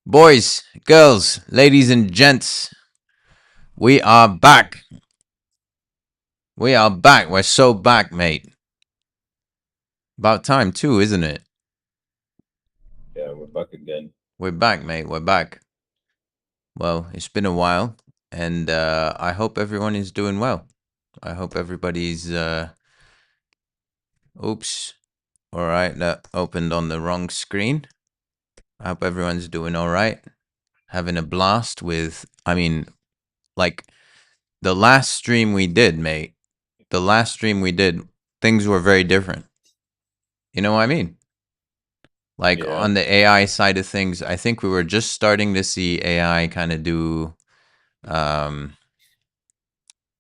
Boys, girls, ladies, and gents, we are back. We are back. We're so back, mate. About time, too, isn't it? Yeah, we're back again. We're back, mate. We're back. Well, it's been a while, and I hope everyone is doing well. I hope everybody's. Oops. All right, that opened on the wrong screen. I hope everyone's doing all right. Having a blast with. Like the last stream we did, mate. The last stream we did, things were very different. You know what I mean? Like Yeah, on the AI side of things, I think we were just starting to see AI kind of do um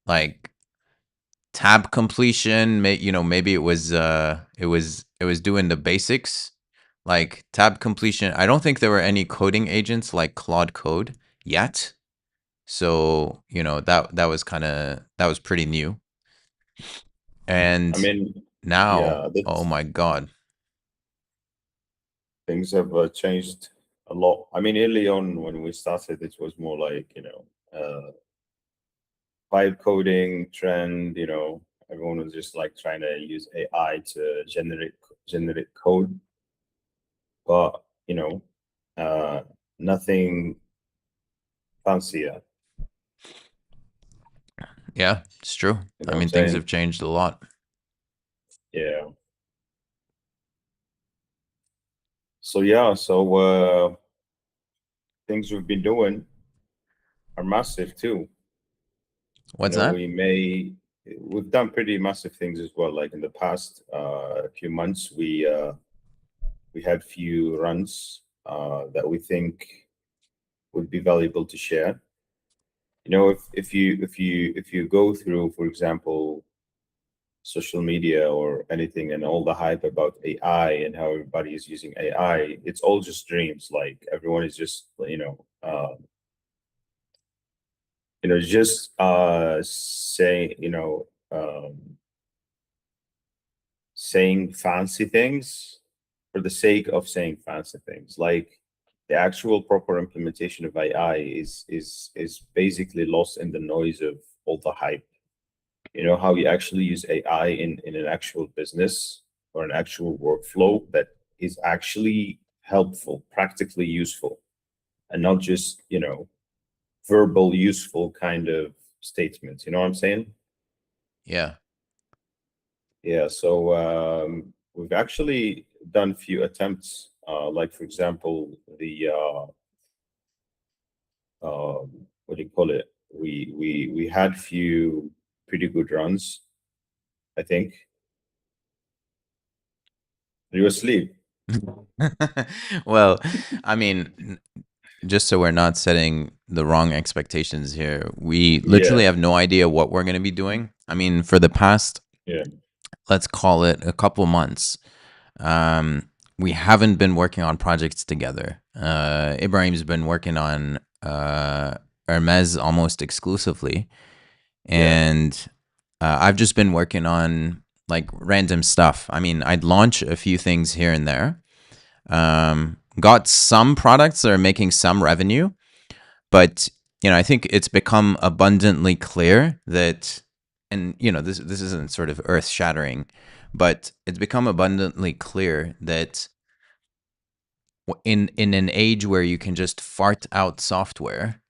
like tab completion. Maybe it was doing the basics like tab completion. I don't think there were any coding agents like Claude Code yet. So, that was pretty new. I And mean, now, yeah, oh that my God. things have changed a lot. I mean, early on when we started, it was more like vibe coding trend. Everyone was just like trying to use AI to generate code, but uh, nothing fancier. Yeah, it's true. You I know what I'm mean, things have saying? changed a lot. Yeah. So things we've been doing are massive too. What's that? We've done pretty massive things as well. Like in the past few months, we had few runs that we think would be valuable to share. If you go through, for example, social media or anything, and all the hype about AI and how everybody is using AI, it's all just dreams. Like everyone is just just saying saying fancy things for the sake of saying fancy things. Like the actual proper implementation of AI is basically lost in the noise of all the hype. How you actually use AI in an actual business or an actual workflow that is actually helpful, practically useful, and not just verbal useful kind of statements. You know what I'm saying? Yeah. Yeah, so we've actually done a few attempts, like for example, what do you call it? We had few pretty good runs, I think. You asleep? Well, I mean, just so we're not setting the wrong expectations here, we literally Yeah, have no idea what we're going to be doing. I mean, for the past, yeah, let's call it a couple months, um, we haven't been working on projects together. Ibrahim's been working on Hermes almost exclusively, yeah, and I've just been working on like random stuff. I mean, I'd launch a few things here and there. Got some products that are making some revenue, but I think it's become abundantly clear that, and this isn't sort of earth shattering, but it's become abundantly clear that in an age where you can just fart out software,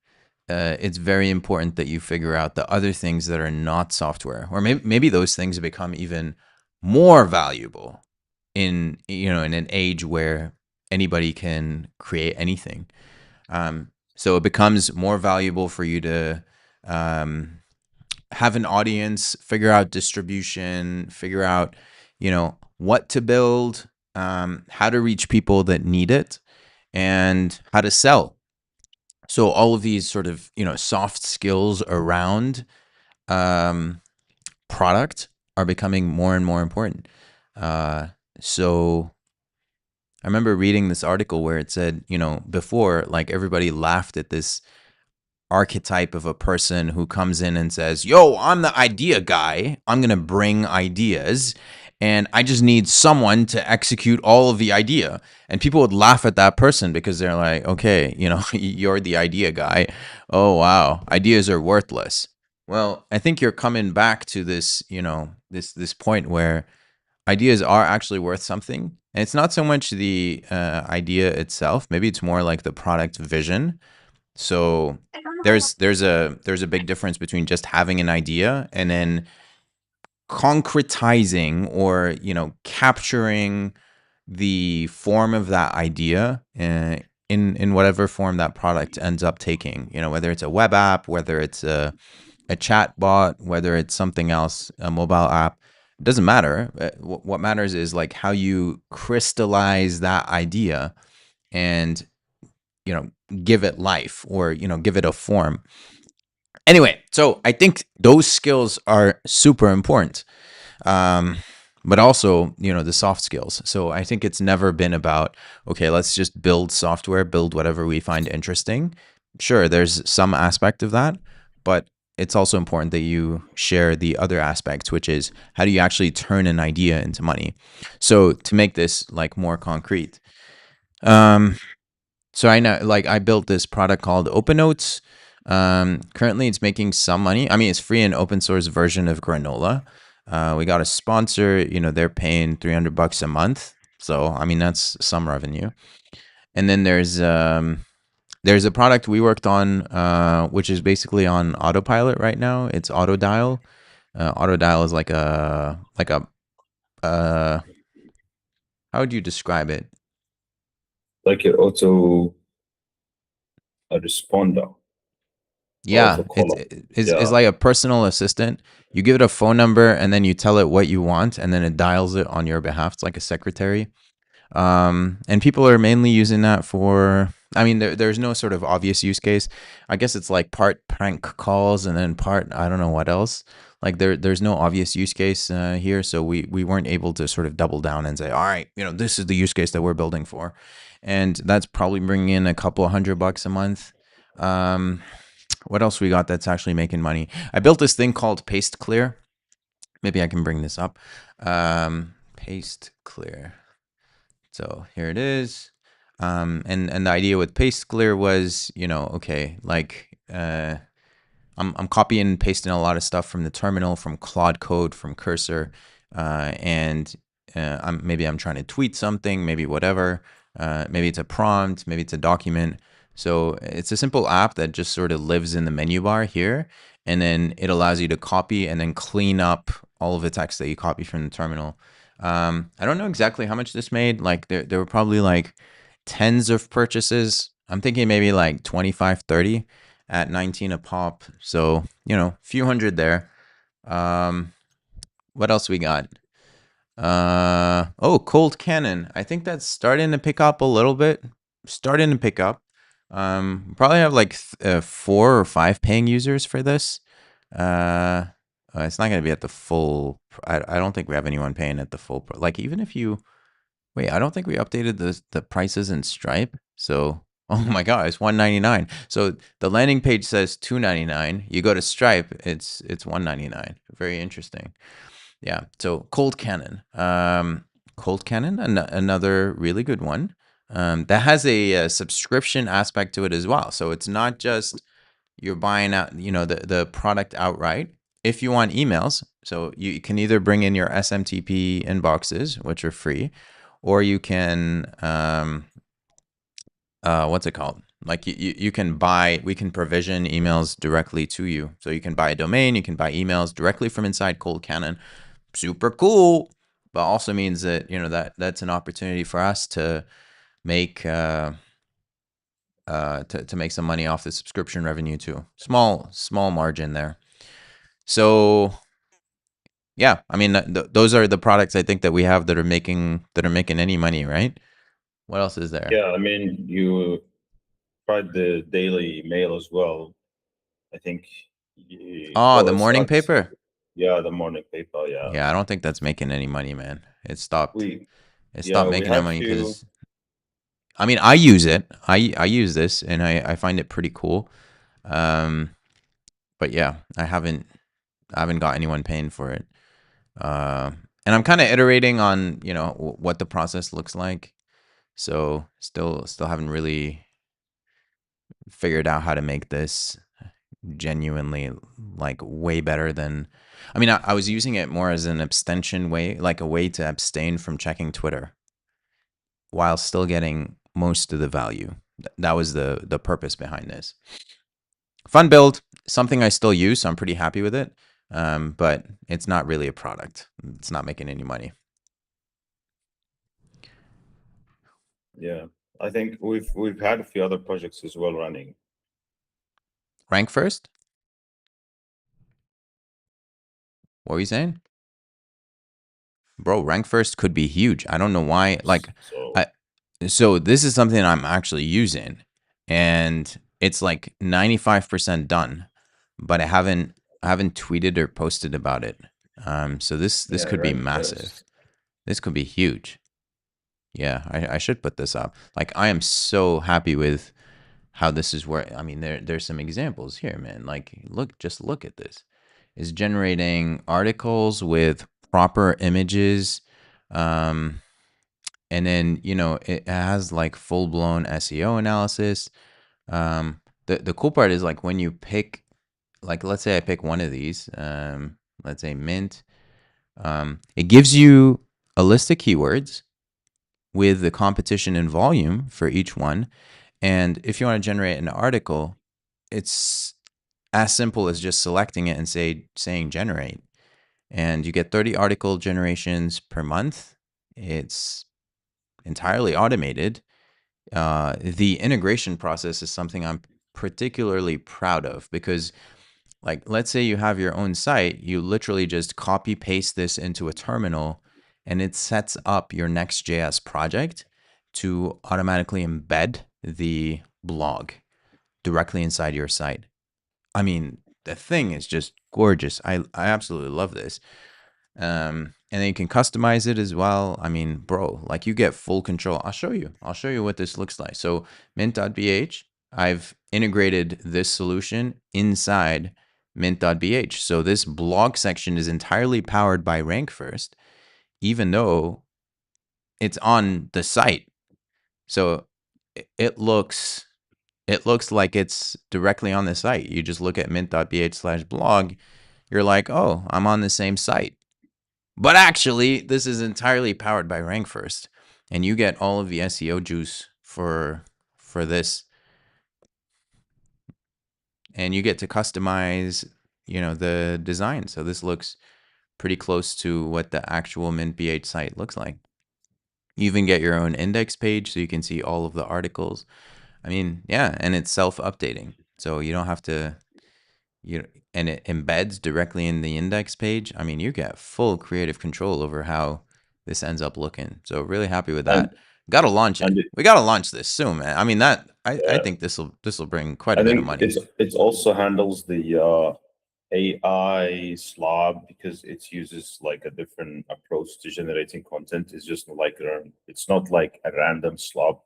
it's very important that you figure out the other things that are not software, or maybe those things become even more valuable in an age where anybody can create anything. So it becomes more valuable for you to um, have an audience, figure out distribution, figure out what to build, how to reach people that need it, and how to sell. So all of these sort of soft skills around um, product are becoming more and more important. Uh, so I remember reading this article where it said, before, like everybody laughed at this archetype of a person who comes in and says, "Yo, I'm the idea guy. I'm going to bring ideas and I just need someone to execute all of the idea. And people would laugh at that person because they're like, okay, you're the idea guy. Oh, wow. Ideas are worthless. Well, I think you're coming back to this, this point where ideas are actually worth something. And it's not so much the idea itself. Maybe it's more like the product vision. So there's a big difference between just having an idea and then concretizing or capturing the form of that idea in whatever form that product ends up taking. Whether it's a web app, whether it's a chat bot, whether it's something else, a mobile app. It doesn't matter. What matters is like how you crystallize that idea and you know give it life, or give it a form. Anyway, so I think those skills are super important, um, but also the soft skills. So I think it's never been about, okay, let's just build software, build whatever we find interesting. Sure, there's some aspect of that, but it's also important that you share the other aspects, which is how do you actually turn an idea into money. So to make this like more concrete, um, so I know, like, I built this product called Open Notes. Currently, it's making some money. I mean, it's free and open source version of Granola. We got a sponsor. They're paying $300 a month. So I mean, that's some revenue. And then there's a product we worked on, which is basically on autopilot right now. It's Autodial. Autodial is like a how would you describe it? Like your auto responder or Yeah, auto caller. it's Yeah. like a personal assistant. You give it a phone number and then you tell it what you want, and then it dials it on your behalf. It's like a secretary. And people are mainly using that for, I mean, there's no sort of obvious use case. I guess it's like part prank calls and then part, I don't know what else. Like there's no obvious use case here. So we weren't able to sort of double down and say, all right, this is the use case that we're building for. And that's probably bringing in a couple of $100 a month. Um, what else we got that's actually making money? I built this thing called Paste Clear. Maybe I can bring this up. Paste Clear. So here it is. And the idea with Paste Clear was, okay, like I'm copying and pasting a lot of stuff from the terminal, from Claude Code, from Cursor, and maybe I'm trying to tweet something, maybe whatever. Maybe it's a prompt, maybe it's a document. So it's a simple app that just sort of lives in the menu bar here, and then it allows you to copy and then clean up all of the text that you copy from the terminal. I don't know exactly how much this made. Like there were probably like tens of purchases. I'm thinking maybe like 25, 30 at 19 a pop. So, few hundred there. Um, what else we got? Oh, Cold Cannon. I think that's starting to pick up a little bit. Starting to pick up. Probably have like 4 or 5 paying users for this. It's not going to be at the full. I don't think we have anyone paying at the full. Like even if you wait, I don't think we updated the prices in Stripe. So, oh my God, it's 199. So the landing page says 299. You go to Stripe, it's 199. Very interesting. Yeah. So Cold Cannon, Cold Cannon, another really good one. That has a subscription aspect to it as well. So it's not just you're buying out, the product outright. If you want emails, so you can either bring in your SMTP inboxes, which are free, or you can what's it called? Like you can buy, we can provision emails directly to you. So you can buy a domain, you can buy emails directly from inside Cold Cannon. Super cool, but also means that that's an opportunity for us to make to make some money off the subscription revenue too. Small margin there. So yeah, I mean those are the products I think that we have that are making any money, right? What else is there? Yeah. I mean, you tried the daily mail as well. I think, Oh, well, the it's morning not, paper. yeah, the morning paper. Yeah. Yeah, I don't think that's making any money, man. It stopped. We, It yeah, stopped we making any have money to, because I mean I use it. I use this and I find it pretty cool. Um, but yeah, I haven't got anyone paying for it. and I'm kind of iterating on what the process looks like. So still haven't really figured out how to make this genuinely like way better than. I mean, I was using it more as an abstention way, like a way to abstain from checking Twitter while still getting most of the value. That was the purpose behind this. Fun build, something I still use, so I'm pretty happy with it. But it's not really a product. It's not making any money. Yeah, I think we've had a few other projects as well running. Rank first? What were you saying? Bro, rank first could be huge. I don't know why. Like, So I so this is something I'm actually using, and it's like 95% done, but I haven't tweeted or posted about it. So this yeah, could be rank massive. first. This could be huge. Yeah, I should put this up. Like, I am so happy with how this is working. I mean, there's some examples here, man. Like, just look at this. It's generating articles with proper images. Um, and then it has like full blown SEO analysis. The cool part is like when you pick, like let's say I pick one of these, let's say mint, it gives you a list of keywords with the competition and volume for each one. And if you want to generate an article, it's as simple as just selecting it and saying generate, and you get 30 article generations per month. It's entirely automated. The integration process is something I'm particularly proud of because, like, let's say you have your own site, you literally just copy paste this into a terminal and it sets up your Next.js project to automatically embed the blog directly inside your site. I mean, the thing is just gorgeous. I absolutely love this. And then you can customize it as well. I mean, bro, like you get full control. I'll show you what this looks like. So mint.bh, I've integrated this solution inside mint.bh. So this blog section is entirely powered by Rank First, even though it's on the site. So it looks it looks like it's directly on the site. You just look at mint.bh/blog, you're like, oh, I'm on the same site. But actually, this is entirely powered by Rank First, and you get all of the SEO juice for this, and you get to customize, the design. So this looks pretty close to what the actual Mint BH site looks like. You even get your own index page, so you can see all of the articles. I mean, yeah, and it's self-updating, so you don't have to you and it embeds directly in the index page. I mean, you get full creative control over how this ends up looking. So really happy with and that. Got to launch it. and it, We got to launch this soon, man. I mean, that I yeah, think this will bring quite a I bit of think money. it also handles the AI slob because it uses like a different approach to generating content. It's just like it's not like a random slob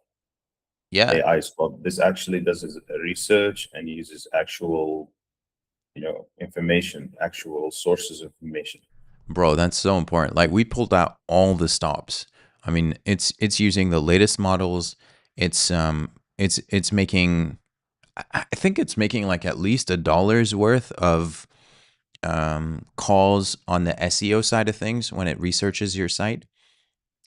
Yeah, AI slob. This actually does research and uses actual information, actual sources of information. bro, that's so important. Like we pulled out all the stops. I mean, it's using the latest models. It's making I think it's making like at least $1 worth of calls on the SEO side of things when it researches your site.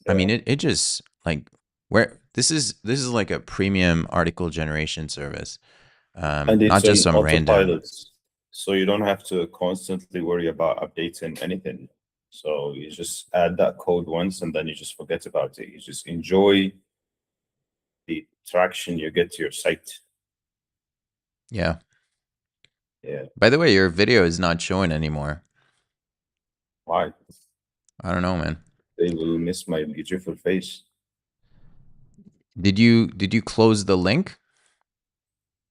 I Yeah. mean, it just like where this is like a premium article generation service, And not it's just on some random. autopilot, so you don't have to constantly worry about updating anything. So you just add that code once and then you just forget about it. You just enjoy the traction you get to your site. Yeah. Yeah. By the way, your video is not showing anymore. Why? I don't know, man. They will miss my beautiful face. Did you close the link?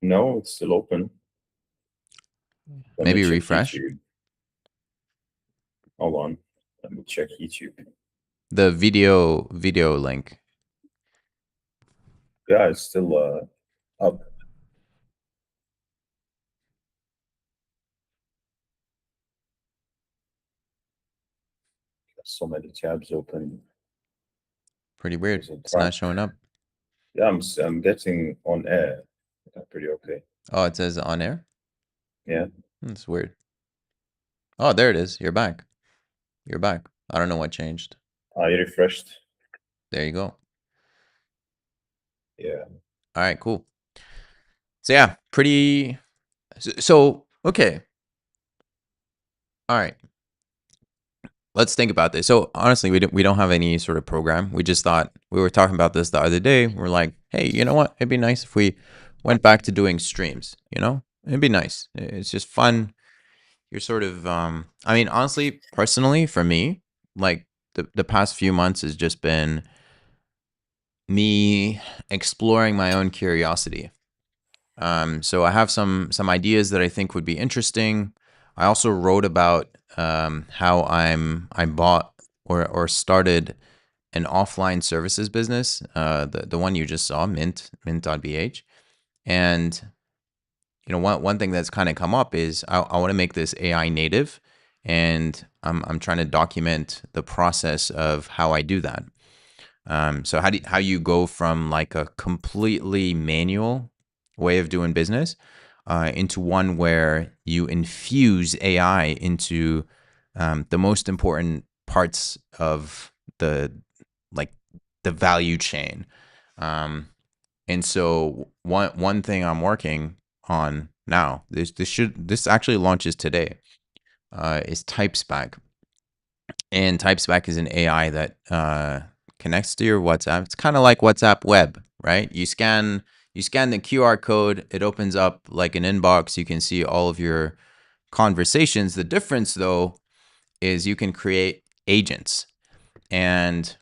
No, it's still open. Let me Maybe check refresh YouTube. Hold on. Let me check YouTube. the video link. Yeah, it's still up. so many tabs open. Pretty weird. There's a It's not track. showing up. Yeah, I'm getting on air. Pretty okay. Oh, it says on air. Yeah, That's weird. Oh, there it is. You're back. You're back. I don't know what changed. I refreshed. There you go. Yeah, All right, cool. So yeah, pretty. So okay. All right. Let's think about this. So honestly, we don't have any sort of program. We just thought we were talking about this the other day. We're like, hey, you know what? It'd be nice if we went back to doing streams. It'd be nice. It's just fun. You're sort of. I mean, honestly, personally, for me, like the past few months has just been me exploring my own curiosity. So I have some ideas that I think would be interesting. I also wrote about how I bought or started an offline services business, the one you just saw, mint.bh. And one thing that's kind of come up is I want to make this AI native, and I'm trying to document the process of how I do that. So how you go from like a completely manual way of doing business into one where you infuse AI into the most important parts of the like the value chain. Um, and so one thing I'm working on now, this actually launches today, is TypeSpec. And TypeSpec is an AI that connects to your WhatsApp. It's kind of like WhatsApp web, right? You scan the QR code, it opens up like an inbox. You can see all of your conversations. The difference though is you can create agents, and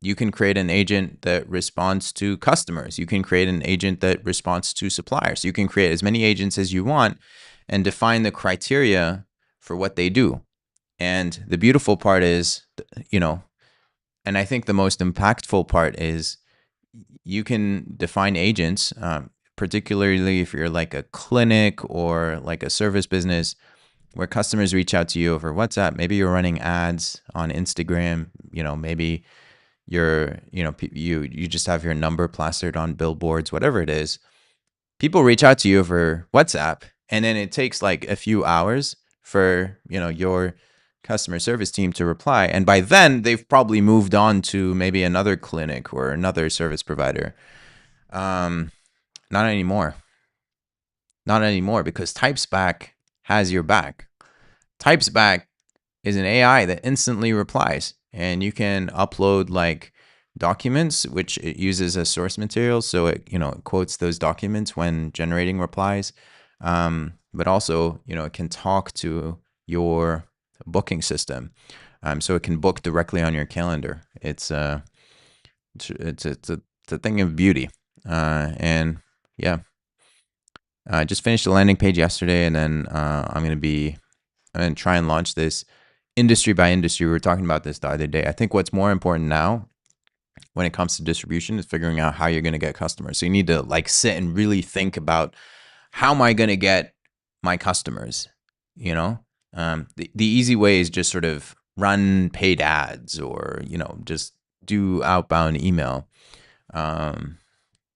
you can create an agent that responds to customers. You can create an agent that responds to suppliers. You can create as many agents as you want and define the criteria for what they do. And the beautiful part is, you know, and I think the most impactful part is you can define agents, particularly if you're like a clinic or like a service business where customers reach out to you over WhatsApp. Maybe you're running ads on Instagram. Maybe you just have your number plastered on billboards, whatever it is. People reach out to you over WhatsApp, and then it takes like a few hours for your customer service team to reply, and by then they've probably moved on to maybe another clinic or another service provider. um Not anymore. Not anymore, because TypeSpec has your back. TypeSpec is an AI that instantly replies, and you can upload like documents, which it uses as source material, so it quotes those documents when generating replies. But also, it can talk to your booking system, so it can book directly on your calendar. It's a thing of beauty, and yeah. I just finished the landing page yesterday, and then I'm gonna try and launch this industry by industry. We were talking about this the other day. I think what's more important now when it comes to distribution is figuring out how you're going to get customers. So you need to like sit and really think about, how am I going to get my customers? You know, the easy way is just sort of run paid ads, or just do outbound email. Um,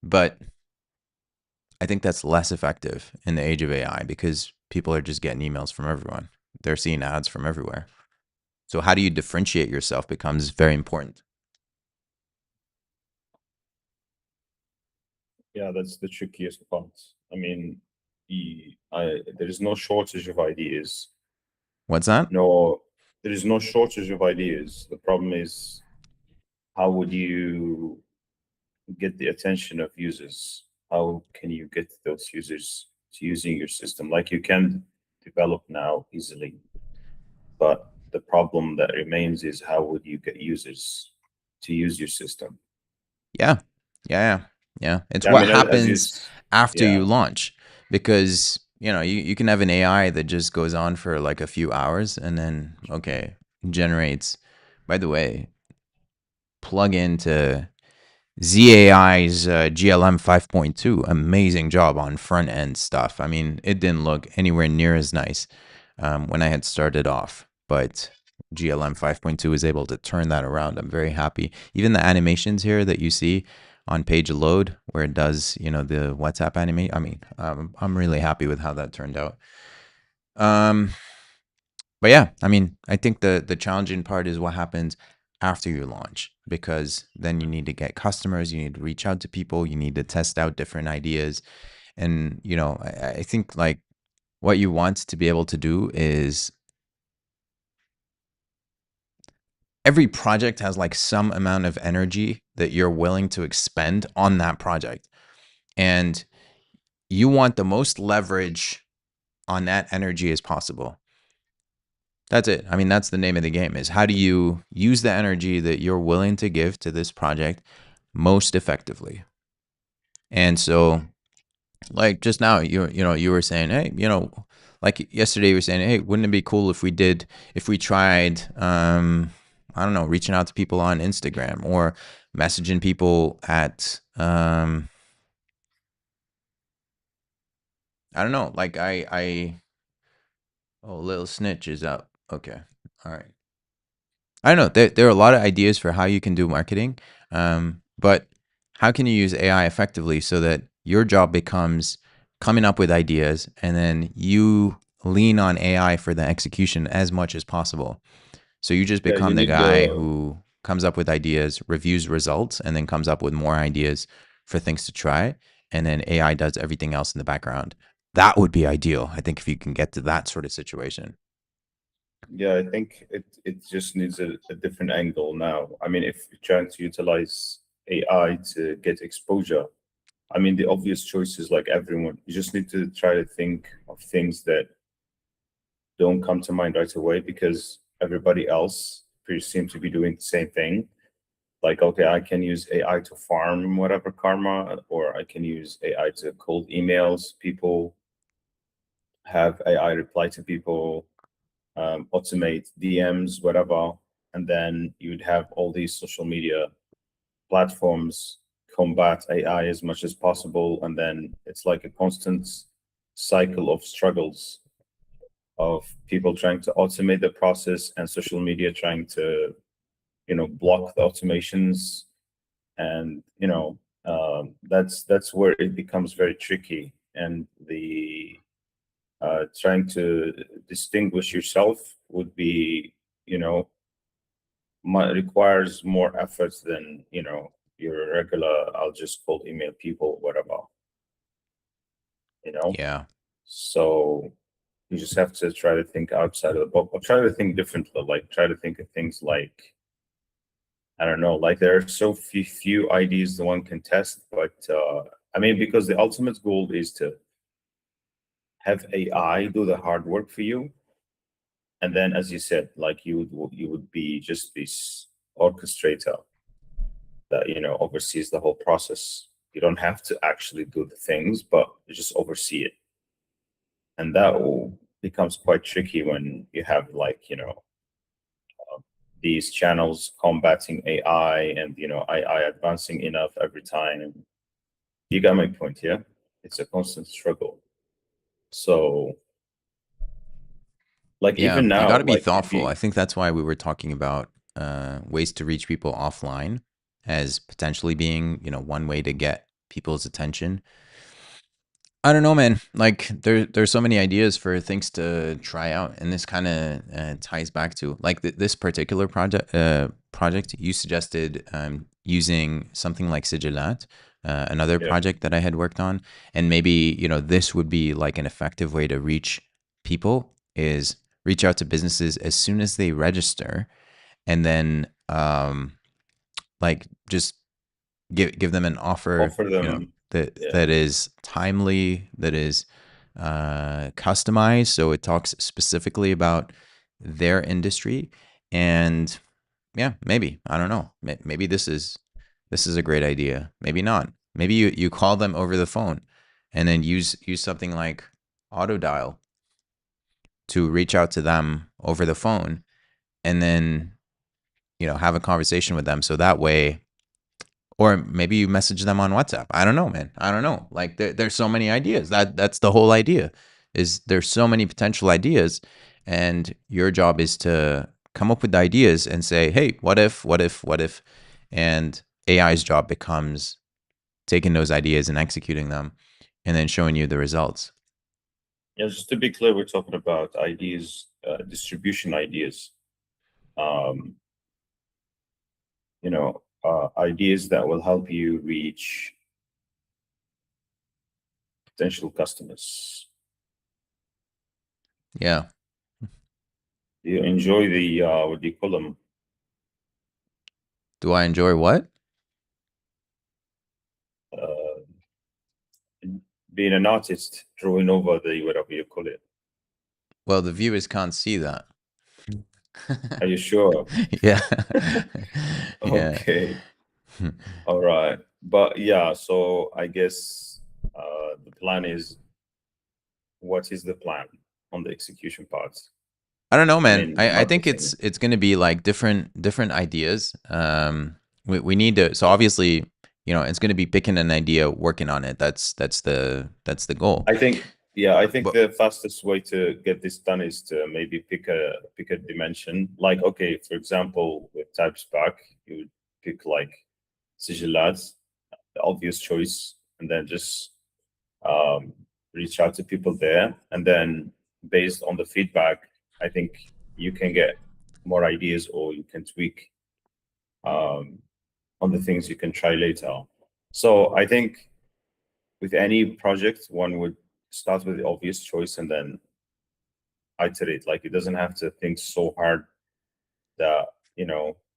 but I think that's less effective in the age of AI, because people are just getting emails from everyone. They're seeing ads from everywhere. So how do you differentiate yourself becomes very important. yeah, that's the trickiest part. I mean, there is no shortage of ideas. What's that? No, there is no shortage of ideas. The problem is, how would you get the attention of users? How can you get those users to using your system? Like, you can develop now easily, but the problem that remains is, how would you get users to use your system? Yeah. Yeah. Yeah. It's I what mean, as you, happens after yeah, you launch, because, you can have an AI that just goes on for like a few hours, and then, okay, generates, by the way, plug into ZAI's GLM 5.2. Amazing job on front end stuff. I mean, it didn't look anywhere near as nice when I had started off, but GLM 5.2 is able to turn that around. I'm very happy. Even the animations here that you see on page load, where it does, the WhatsApp animate. I mean, I'm really happy with how that turned out. Um, but yeah, I mean, I think the challenging part is what happens after you launch, because then you need to get customers, you need to reach out to people, you need to test out different ideas. And I think like what you want to be able to do is every project has like some amount of energy that you're willing to expend on that project. And you want the most leverage on that energy as possible. That's it. I mean, that's the name of the game, is how do you use the energy that you're willing to give to this project most effectively? And so, like just now, you were saying, hey, like yesterday you were saying, hey, wouldn't it be cool if we tried, I don't know, reaching out to people on Instagram or messaging people at, I don't know, like oh, little snitch is up. Okay. All right. I don't know. There are a lot of ideas for how you can do marketing, but how can you use AI effectively so that your job becomes coming up with ideas, and then you lean on AI for the execution as much as possible? So you just Yeah, you become the need guy the who comes up with ideas, reviews results, and then comes up with more ideas for things to try. And then AI does everything else in the background. That would be ideal, I think, if you can get to that sort of situation. yeah, I think it just needs a different angle now. I mean, if you're trying to utilize AI to get exposure, I mean, the obvious choice is like everyone. You just need to try to think of things that don't come to mind right away because everybody else seems to be doing the same thing. Like, okay, I can use AI to farm whatever karma, or I can use AI to cold emails people, have AI reply to people, automate DMs, whatever. And then you'd have all these social media platforms combat AI as much as possible. And then it's like a constant cycle of struggles of people trying to automate the process and social media trying to, block the automations. And, that's where it becomes very tricky. And the trying to distinguish yourself would be, requires more efforts than, your regular, I'll just cold email people, whatever, you know? Yeah. So you just have to try to think outside of the box or try to think differently, like try to think of things like, I don't know, like there are so few ideas the one can test, but I mean, because the ultimate goal is to have AI do the hard work for you. And then, as you said, like you would be just this orchestrator that oversees the whole process. You don't have to actually do the things, but you just oversee it, and that becomes quite tricky when you have like these channels combating AI and AI advancing enough every time. You got my point, yeah? It's a constant struggle. So, like Yeah, even you got now, to be like if thoughtful. you I think that's why we were talking about ways to reach people offline as potentially being, one way to get people's attention. I don't know, man. Like there's so many ideas for things to try out, and this kind of ties back to like this particular project you suggested, using something like Sigilat, another yeah, project that I had worked on, and maybe this would be like an effective way to reach people, is reach out to businesses as soon as they register, and then like just give them an offer, offer them, yeah, that is timely, that is customized, so it talks specifically about their industry. And yeah, maybe, I don't know, maybe this is a great idea, maybe not. Maybe you call them over the phone, and then use something like auto dial to reach out to them over the phone, and then have a conversation with them, so that way. Or maybe you message them on WhatsApp. I don't know, man. I don't know. Like there's so many ideas. That's the whole idea. Is there's so many potential ideas, and your job is to come up with ideas and say, hey, what if, and AI's job becomes taking those ideas and executing them, and then showing you the results. Yeah, just to be clear, we're talking about ideas, distribution ideas. Um, ideas that will help you reach potential customers. Yeah. Do you enjoy the what do you call them? Do I enjoy what? Uh, Being an artist, drawing over the whatever you call it. Well, the viewers can't see that. Are you sure? Yeah. Yeah. Okay. All right. But yeah, so I guess the plan is, what is the plan on the execution part? I don't know, I man. mean, I think marketing. it's going to be like different ideas. We need to, so obviously, it's going to be picking an idea, working on it. That's the goal. I think, yeah, I think But the fastest way to get this done is to maybe pick a dimension. Like, okay, for example, with TypeSpark, you would pick like sigillats, the obvious choice, and then just um, reach out to people there. And then based on the feedback, I think you can get more ideas, or you can tweak um, on the things you can try later. So I think with any project, one would start with the obvious choice and then iterate. Like, it doesn't have to think so hard that you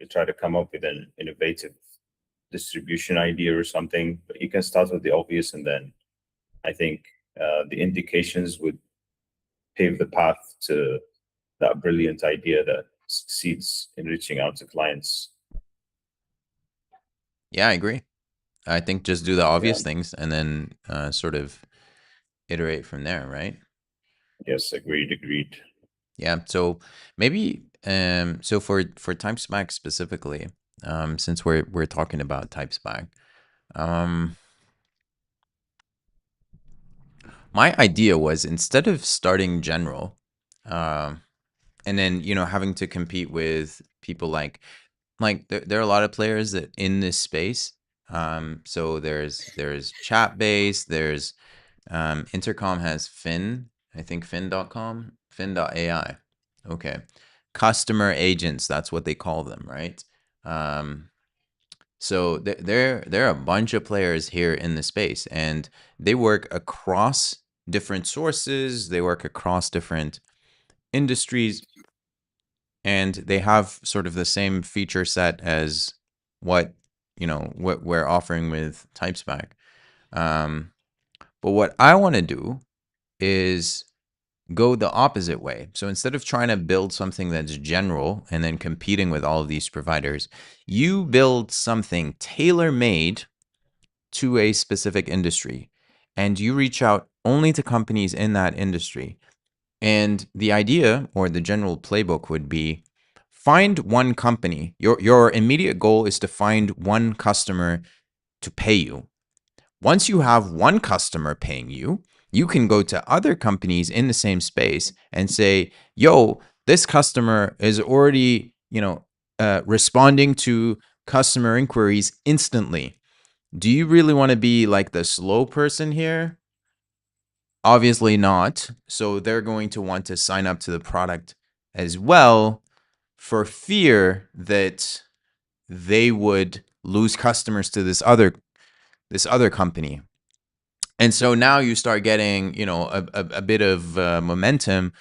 try to come up with an innovative distribution idea or something. But you can start with the obvious, and then I think the indications would pave the path to that brilliant idea that succeeds in reaching out to clients. yeah, I agree. I think just do the Yeah. obvious things and then sort of iterate from there, right? Yes. Agreed. Yeah. So maybe so for TypeSmack specifically, since we're talking about TypeSmack, um my idea was, instead of starting general, um and then having to compete with people like there are a lot of players that in this space. So there's chat base, there's Intercom has Fin, I think Fin.com, Fin.ai. Okay. Customer agents, that's what they call them, right? Um, so there are a bunch of players here in the space, and they work across different sources, they work across different industries, and they have sort of the same feature set as what we're offering with TypeSpack. Um, but what I want to do is go the opposite way. So instead of trying to build something that's general and then competing with all of these providers, you build something tailor made to a specific industry, and you reach out only to companies in that industry. And the idea, or the general playbook, would be, find one company. Your immediate goal is to find one customer to pay you. Once you have one customer paying you, you can go to other companies in the same space and say, yo, this customer is already, responding to customer inquiries instantly. Do you really want to be like the slow person here? Obviously not. So they're going to want to sign up to the product as well, for fear that they would lose customers to this other company. And so now you start getting, a bit of momentum.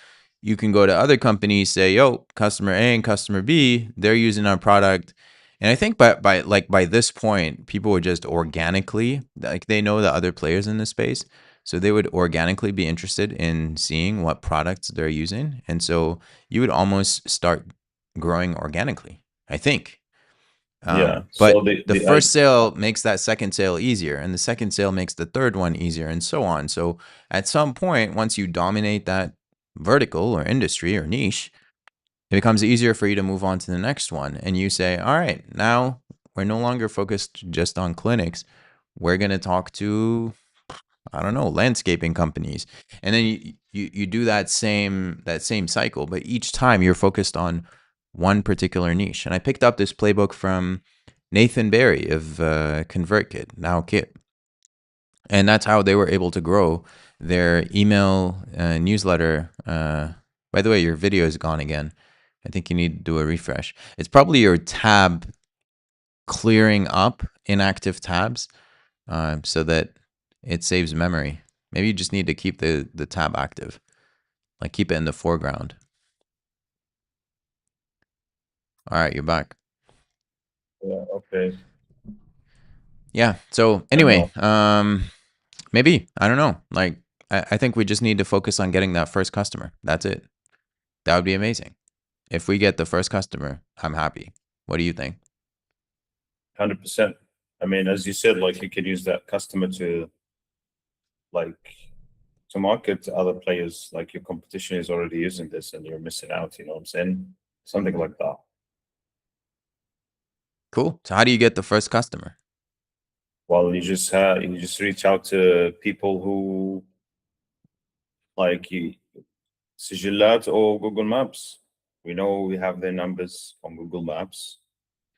You can go to other companies, say, yo, customer A and customer B, they're using our product. And I think by this point, people would just organically, like, they know the other players in this space. So they would organically be interested in seeing what products they're using. And so you would almost start growing organically, I think. Yeah. So But the the the I first sale makes that second sale easier, and the second sale makes the third one easier, and so on. So at some point, once you dominate that vertical or industry or niche, it becomes easier for you to move on to the next one. And you say, all right, now we're no longer focused just on clinics. We're going to talk to, I don't know, landscaping companies. And then you do that same cycle, but each time you're focused on one particular niche. And I picked up this playbook from Nathan Barry of ConvertKit, now Kit. And that's how they were able to grow their email newsletter. By the way, your video is gone again. I think you need to do a refresh. It's probably your tab clearing up inactive tabs so that it saves memory. Maybe you just need to keep the tab active, like keep it in the foreground. All right, you're back. Yeah, okay. Yeah. So I don't anyway, know. maybe I don't know. Like I think we just need to focus on getting that first customer. That's it. That would be amazing. If we get the first customer, I'm happy. What do you think? 100%. I mean, as you said, like you could use that customer to like to market to other players. Like your competition is already using this, and you're missing out. You know what I'm saying? Something like that. Cool. So how do you get the first customer? Well, you just reach out to people who like you, Sigillat or Google Maps. We know we have their numbers on Google Maps,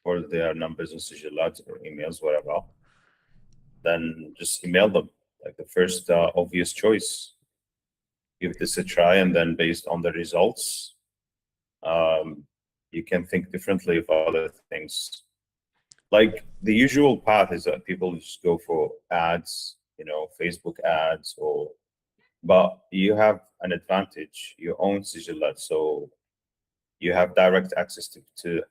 or their numbers in Sigillat or emails, whatever. Then just email them, like the first obvious choice. Give this a try, and then based on the results, um, you can think differently of other things. Like the usual path is that people just go for ads, Facebook ads, but you have an advantage. You own Sigillat, so you have direct access to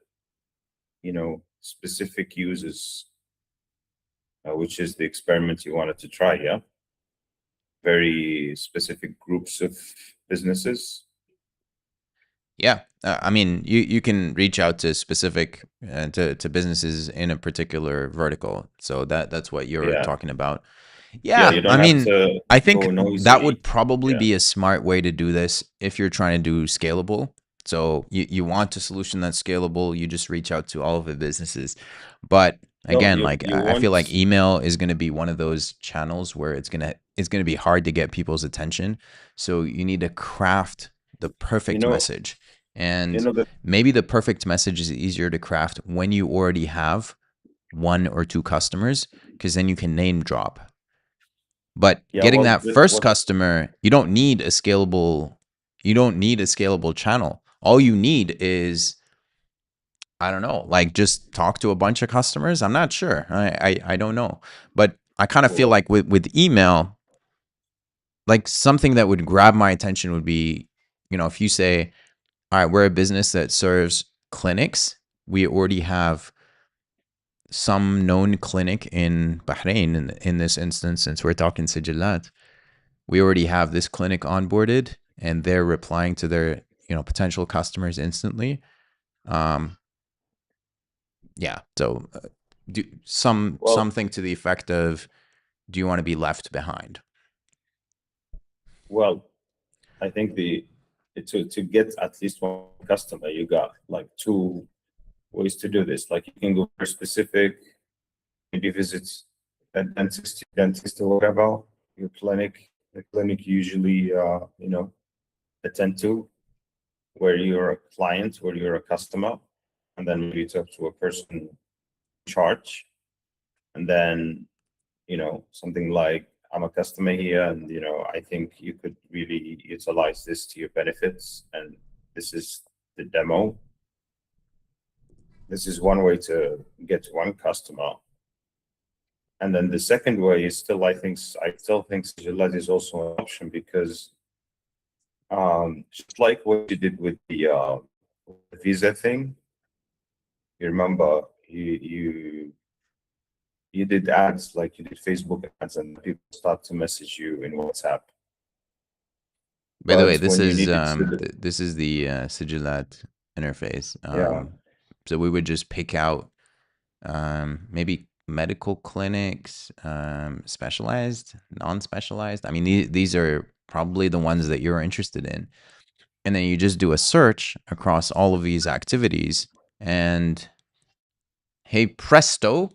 specific users, which is the experiment you wanted to try. Yeah, very specific groups of businesses. Yeah, I mean, you can reach out to specific to businesses in a particular vertical. So that's what you're Yeah, talking about. yeah. Yeah, You I don't have mean, to I go think that noisy. would probably Yeah, be a smart way to do this if you're trying to do scalable. So you want a solution that's scalable, you just reach out to all of the businesses. But no, again, you like you I feel want. like email is going to be one of those channels where it's going to be hard to get people's attention. So you need to craft the You perfect know, message. you And know that. maybe the perfect message is easier to craft when you already have one or two customers because then you can name drop. But Yeah, getting well, that first customer, you don't need a scalable channel. All you need is, I don't know, like just talk to a bunch of customers. I'm not sure. I don't know. But I kind of feel well, like with email, like something that would grab my attention would be, if you say, all right, we're a business that serves clinics. We already have some known clinic in Bahrain in this instance, since we're talking Sijilat. We already have this clinic onboarded and they're replying to their potential customers instantly. um yeah, so do well, something to the effect of, do you want to be left behind? well. I think the to get at least one customer, you got like two ways to do this. Like you can go for specific, maybe visit a dentist or whatever your clinic. The clinic usually, attend to where you're a client, where you're a customer, and then maybe talk to a person in charge, and then something like, I'm a customer here, and I think you could really utilize this to your benefits, and this is the demo. This is one way to get one customer. And then the second way is still, I still think Sigilad is also an option, because just like what you did with the visa thing, you remember you did ads, like you did Facebook ads, and people start to message you in WhatsApp. By the way, But when you needed to, this is the Sigilat interface. yeah, So we would just pick out maybe medical clinics, specialized, non-specialized. I mean, these are probably the ones that you're interested in. And then you just do a search across all of these activities, and hey presto.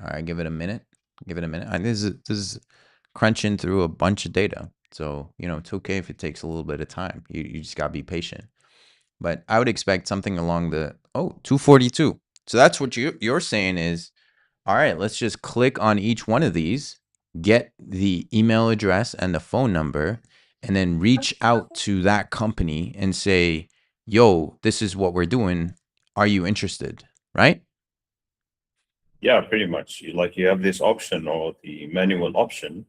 All right, give it a minute. Give it a minute. This is crunching through a bunch of data. So, it's okay if it takes a little bit of time. You just got to be patient. but I would expect something along the 242. So that's what you're saying is, all right, let's just click on each one of these, get the email address and the phone number, and then reach out to that company and say, yo, this is what we're doing. Are you interested? Right? Yeah, pretty much. You have this option or the manual option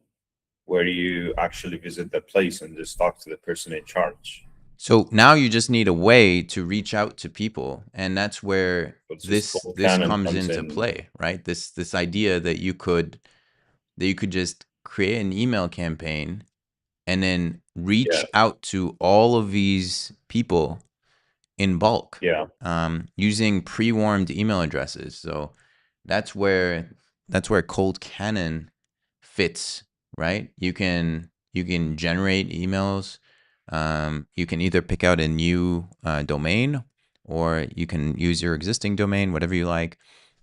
where you actually visit the place and just talk to the person in charge. So now you just need a way to reach out to people, and that's where But this this call this canon comes comes into in. play, right? This idea that you could just create an email campaign and then Yeah, reach out to all of these people in bulk, yeah, using pre-warmed email addresses. So that's where that's where cold canon fits, right? You can generate emails. You can either pick out a new domain, or you can use your existing domain, whatever you like,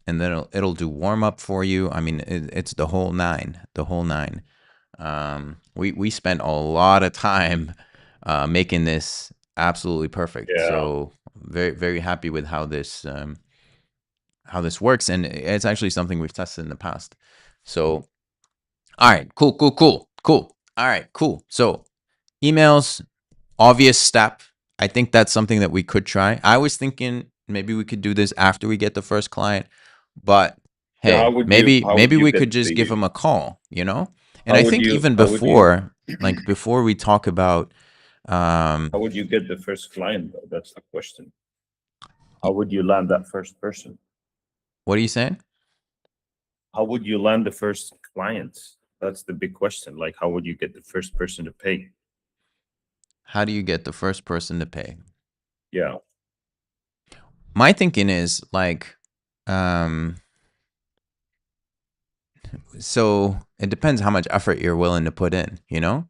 and then it'll do warm up for you. I mean, it's the whole nine, the whole nine. We spent a lot of time making this absolutely perfect. yeah. So very very happy with how this works, and it's actually something we've tested in the past. So all right, cool, cool, cool, cool. All right, cool. So emails, obvious step. I think that's something that we could try. I was thinking maybe we could do this after we get the first client, but Yeah, hey, maybe how would maybe you we could get just give the them a call, you know? And how I would think you even how would you before, like before we talk about, how um, would you get the first client though? That's the question. How would you land that first person? what are you saying? How would you land the first client? That's the big question. Like, how would you get the first person to pay? How do you get the first person to pay? Yeah, My thinking is like, um, so it depends how much effort you're willing to put in, you know?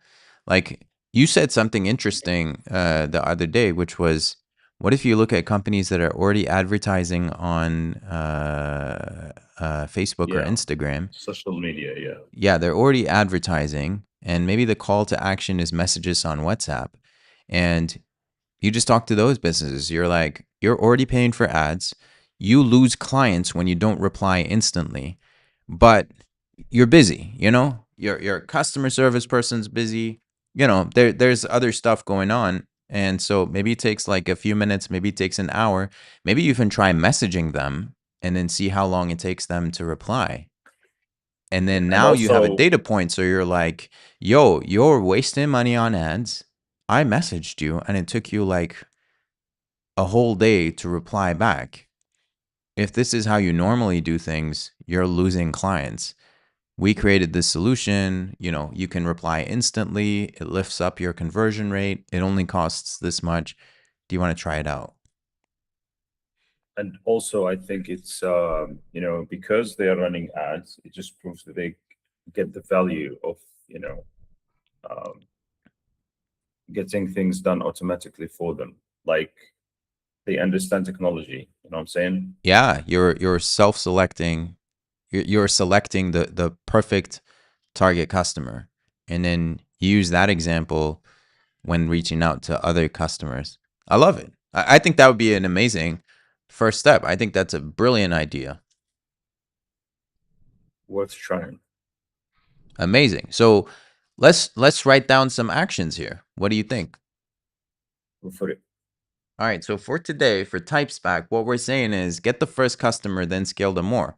Like you said something interesting the other day, which was, what if you look at companies that are already advertising on Facebook or yeah. Instagram? Social media, yeah. Yeah, they're already advertising, and maybe the call to action is messages on WhatsApp. And you just talk to those businesses. You're like, you're already paying for ads. You lose clients when you don't reply instantly, but you're busy, you know? Your customer service person's busy. There's other stuff going on. And so maybe it takes like a few minutes, maybe it takes an hour. Maybe you can try messaging them and then see how long it takes them to reply. And then And now you have a also, data point. So you're like, yo, you're wasting money on ads. I messaged you and it took you like a whole day to reply back. If this is how you normally do things, you're losing clients. We created this solution. You can reply instantly. It lifts up your conversion rate. It only costs this much. Do you want to try it out? I think it's because they are running ads, it just proves that they get the value of you know um, getting things done automatically for them. Like they understand technology. You know what I'm saying? Yeah, you're self-selecting. You're selecting the perfect target customer, and then use that example when reaching out to other customers. I love it. I think that would be an amazing first step. I think that's a brilliant idea. Worth trying. Amazing. So let's write down some actions here. What do you think? Go for it. All right. So for today, for TypeSpac, what we're saying is get the first customer, then scale them more.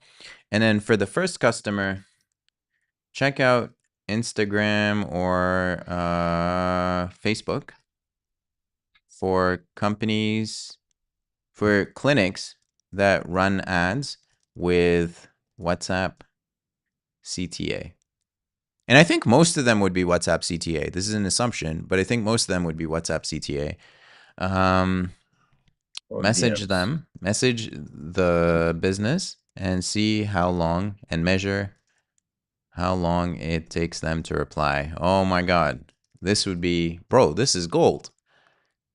And then for the first customer, check out Instagram or Facebook for companies, for clinics that run ads with WhatsApp CTA. And I think most of them would be WhatsApp CTA. This is an assumption, but I think most of them would be WhatsApp CTA. Um, Or Message DMs. them, message the business, and see how long, and measure how long it takes them to reply. Oh my God. This would be, bro, this is gold.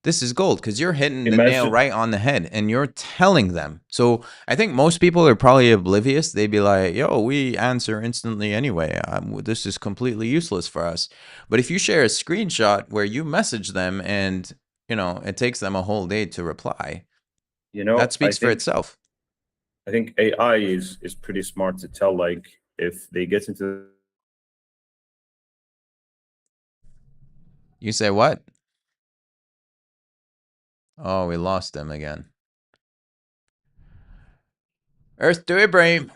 This is gold because you're hitting the nail Imagine. right on the head and you're telling them. So I think most people are probably oblivious. They'd be like, yo, we answer instantly anyway. This is completely useless for us. But if you share a screenshot where you message them and it takes them a whole day to reply. You That know, speaks for itself. I think AI is pretty smart to tell, like, if they get into You say what? Oh, we lost them again. Earth to Ibrahim.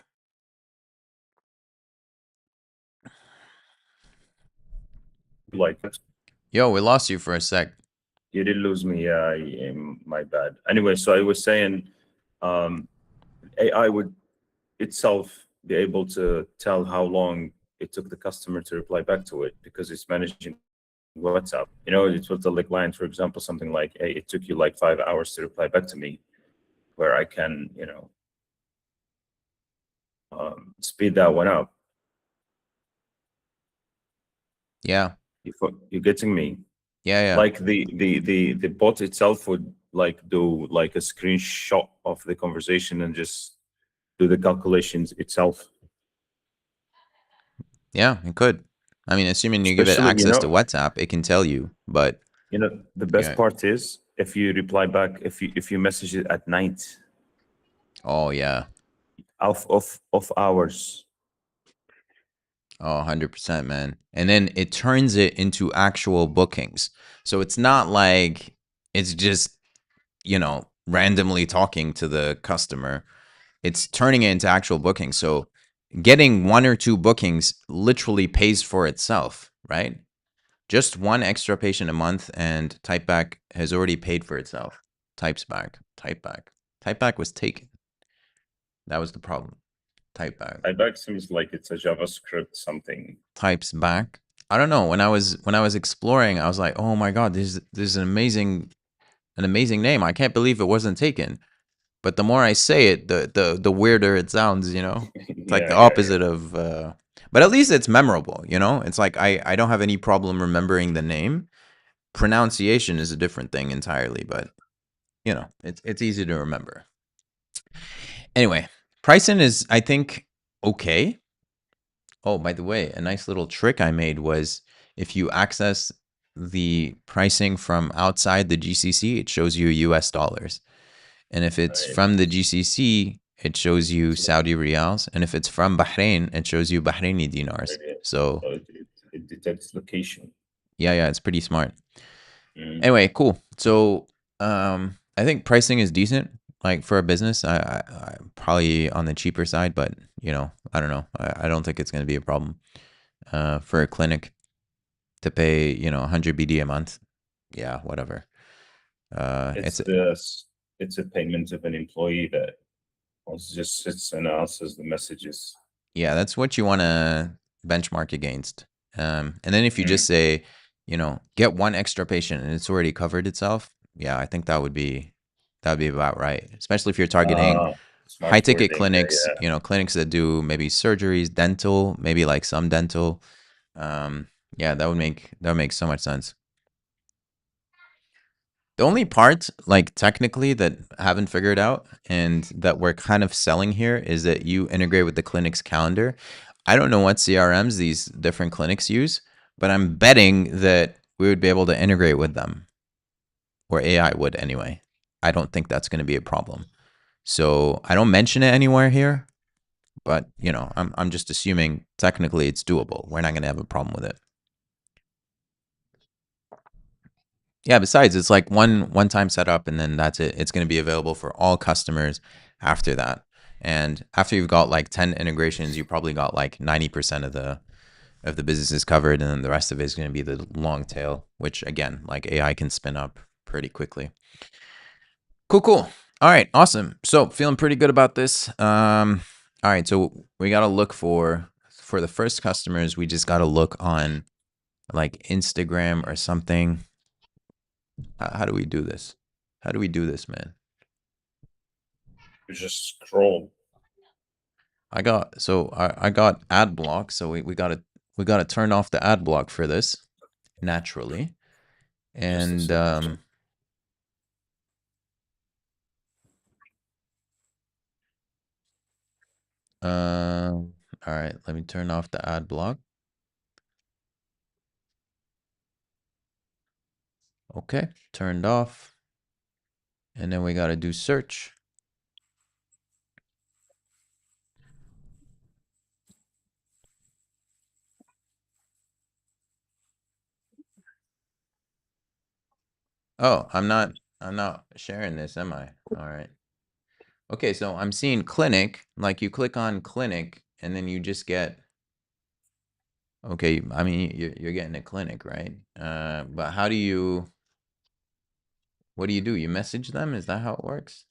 like, Yo, we lost you for a sec. you did lose me. Yeah, my bad. Anyway, so I was saying, AI would itself be able to tell how long it took the customer to reply back to it because it's managing WhatsApp. You know, it will tell the client, for example, something like, "Hey, it took you like 5 hours to reply back to me," where I can, speed that one up. Yeah. You're getting me? Yeah, yeah. Like the bot itself would like do like a screenshot of the conversation and just do the calculations itself. Yeah, it could. I mean, assuming you give it Especially, access to WhatsApp, it can tell you, but the best yeah. part is if you reply back, if you message it at night, Oh, yeah. off hours. Oh, 100%, man. And then it turns it into actual bookings. So it's not like it's just, randomly talking to the customer. It's turning it into actual bookings. So getting one or two bookings literally pays for itself, right? Just one extra patient a month and Typeback has already paid for itself. Typeback was taken. That was the problem. Typeback. Typeback seems like it's a JavaScript something. Types back. I don't know. When I was exploring, I was like, oh my god, this is an amazing name. I can't believe it wasn't taken. But the more I say it, the weirder it sounds. It's like Yeah, the yeah, yeah. opposite of. But at least it's memorable. It's like I don't have any problem remembering the name. Pronunciation is a different thing entirely, but it's easy to remember. Anyway, pricing is, I think, okay. Oh, by the way, a nice little trick I made was if you access the pricing from outside the GCC, it shows you US dollars. And if it's from the Nice. GCC, it shows you So, Saudi riyals. And if it's from Bahrain, it shows you Bahraini dinars. really, So, so it detects location. yeah, yeah, it's pretty smart. Mm. Anyway, cool. So, I think pricing is decent. Like for a business, I probably on the cheaper side, but I don't know. I don't think it's going to be a problem. For a clinic to pay 100 BD a month, yeah, whatever. It's It's the it's a payment of an employee that just sits and answers the messages. Yeah, that's what you want to benchmark against. And then if you just Mm. say, get one extra patient and it's already covered itself, yeah, I think that would be about right. Especially if you're targeting Uh, high Smart ticket wording. Yeah, clinics, yeah. clinics that do maybe surgeries, dental, maybe like some dental. Yeah, that would make so much sense. The only part, like technically, that I haven't figured out and that we're kind of selling here is that you integrate with the clinic's calendar. I don't know what CRMs these different clinics use, but I'm betting that we would be able to integrate with them, or AI would anyway. I don't think that's going to be a problem. So I don't mention it anywhere here, but I'm just assuming technically it's doable. We're not going to have a problem with it. Yeah, besides, it's like one time setup and then that's it. It's going to be available for all customers after that. And after you've got like 10 integrations, you probably got like 90% of the business is covered and then the rest of it is going to be the long tail, which again, like AI can spin up pretty quickly. Cool, cool. All right, awesome. So, feeling pretty good about this. All right, so we got to look for the first customers, we just got to look on like Instagram or something. How do we do this? How do we do this, man? You just scroll. I got ad block, so we gotta turn off the ad block for this naturally. Just a And second. all right, let me turn off the ad block. Okay, turned off. And then we got to do search. Oh, I'm not sharing this, am I? All right. Okay, so I'm seeing clinic, like you click on clinic and then you just get, okay, I mean you're getting a clinic, right? But what do you do? You message them? Is that how it works?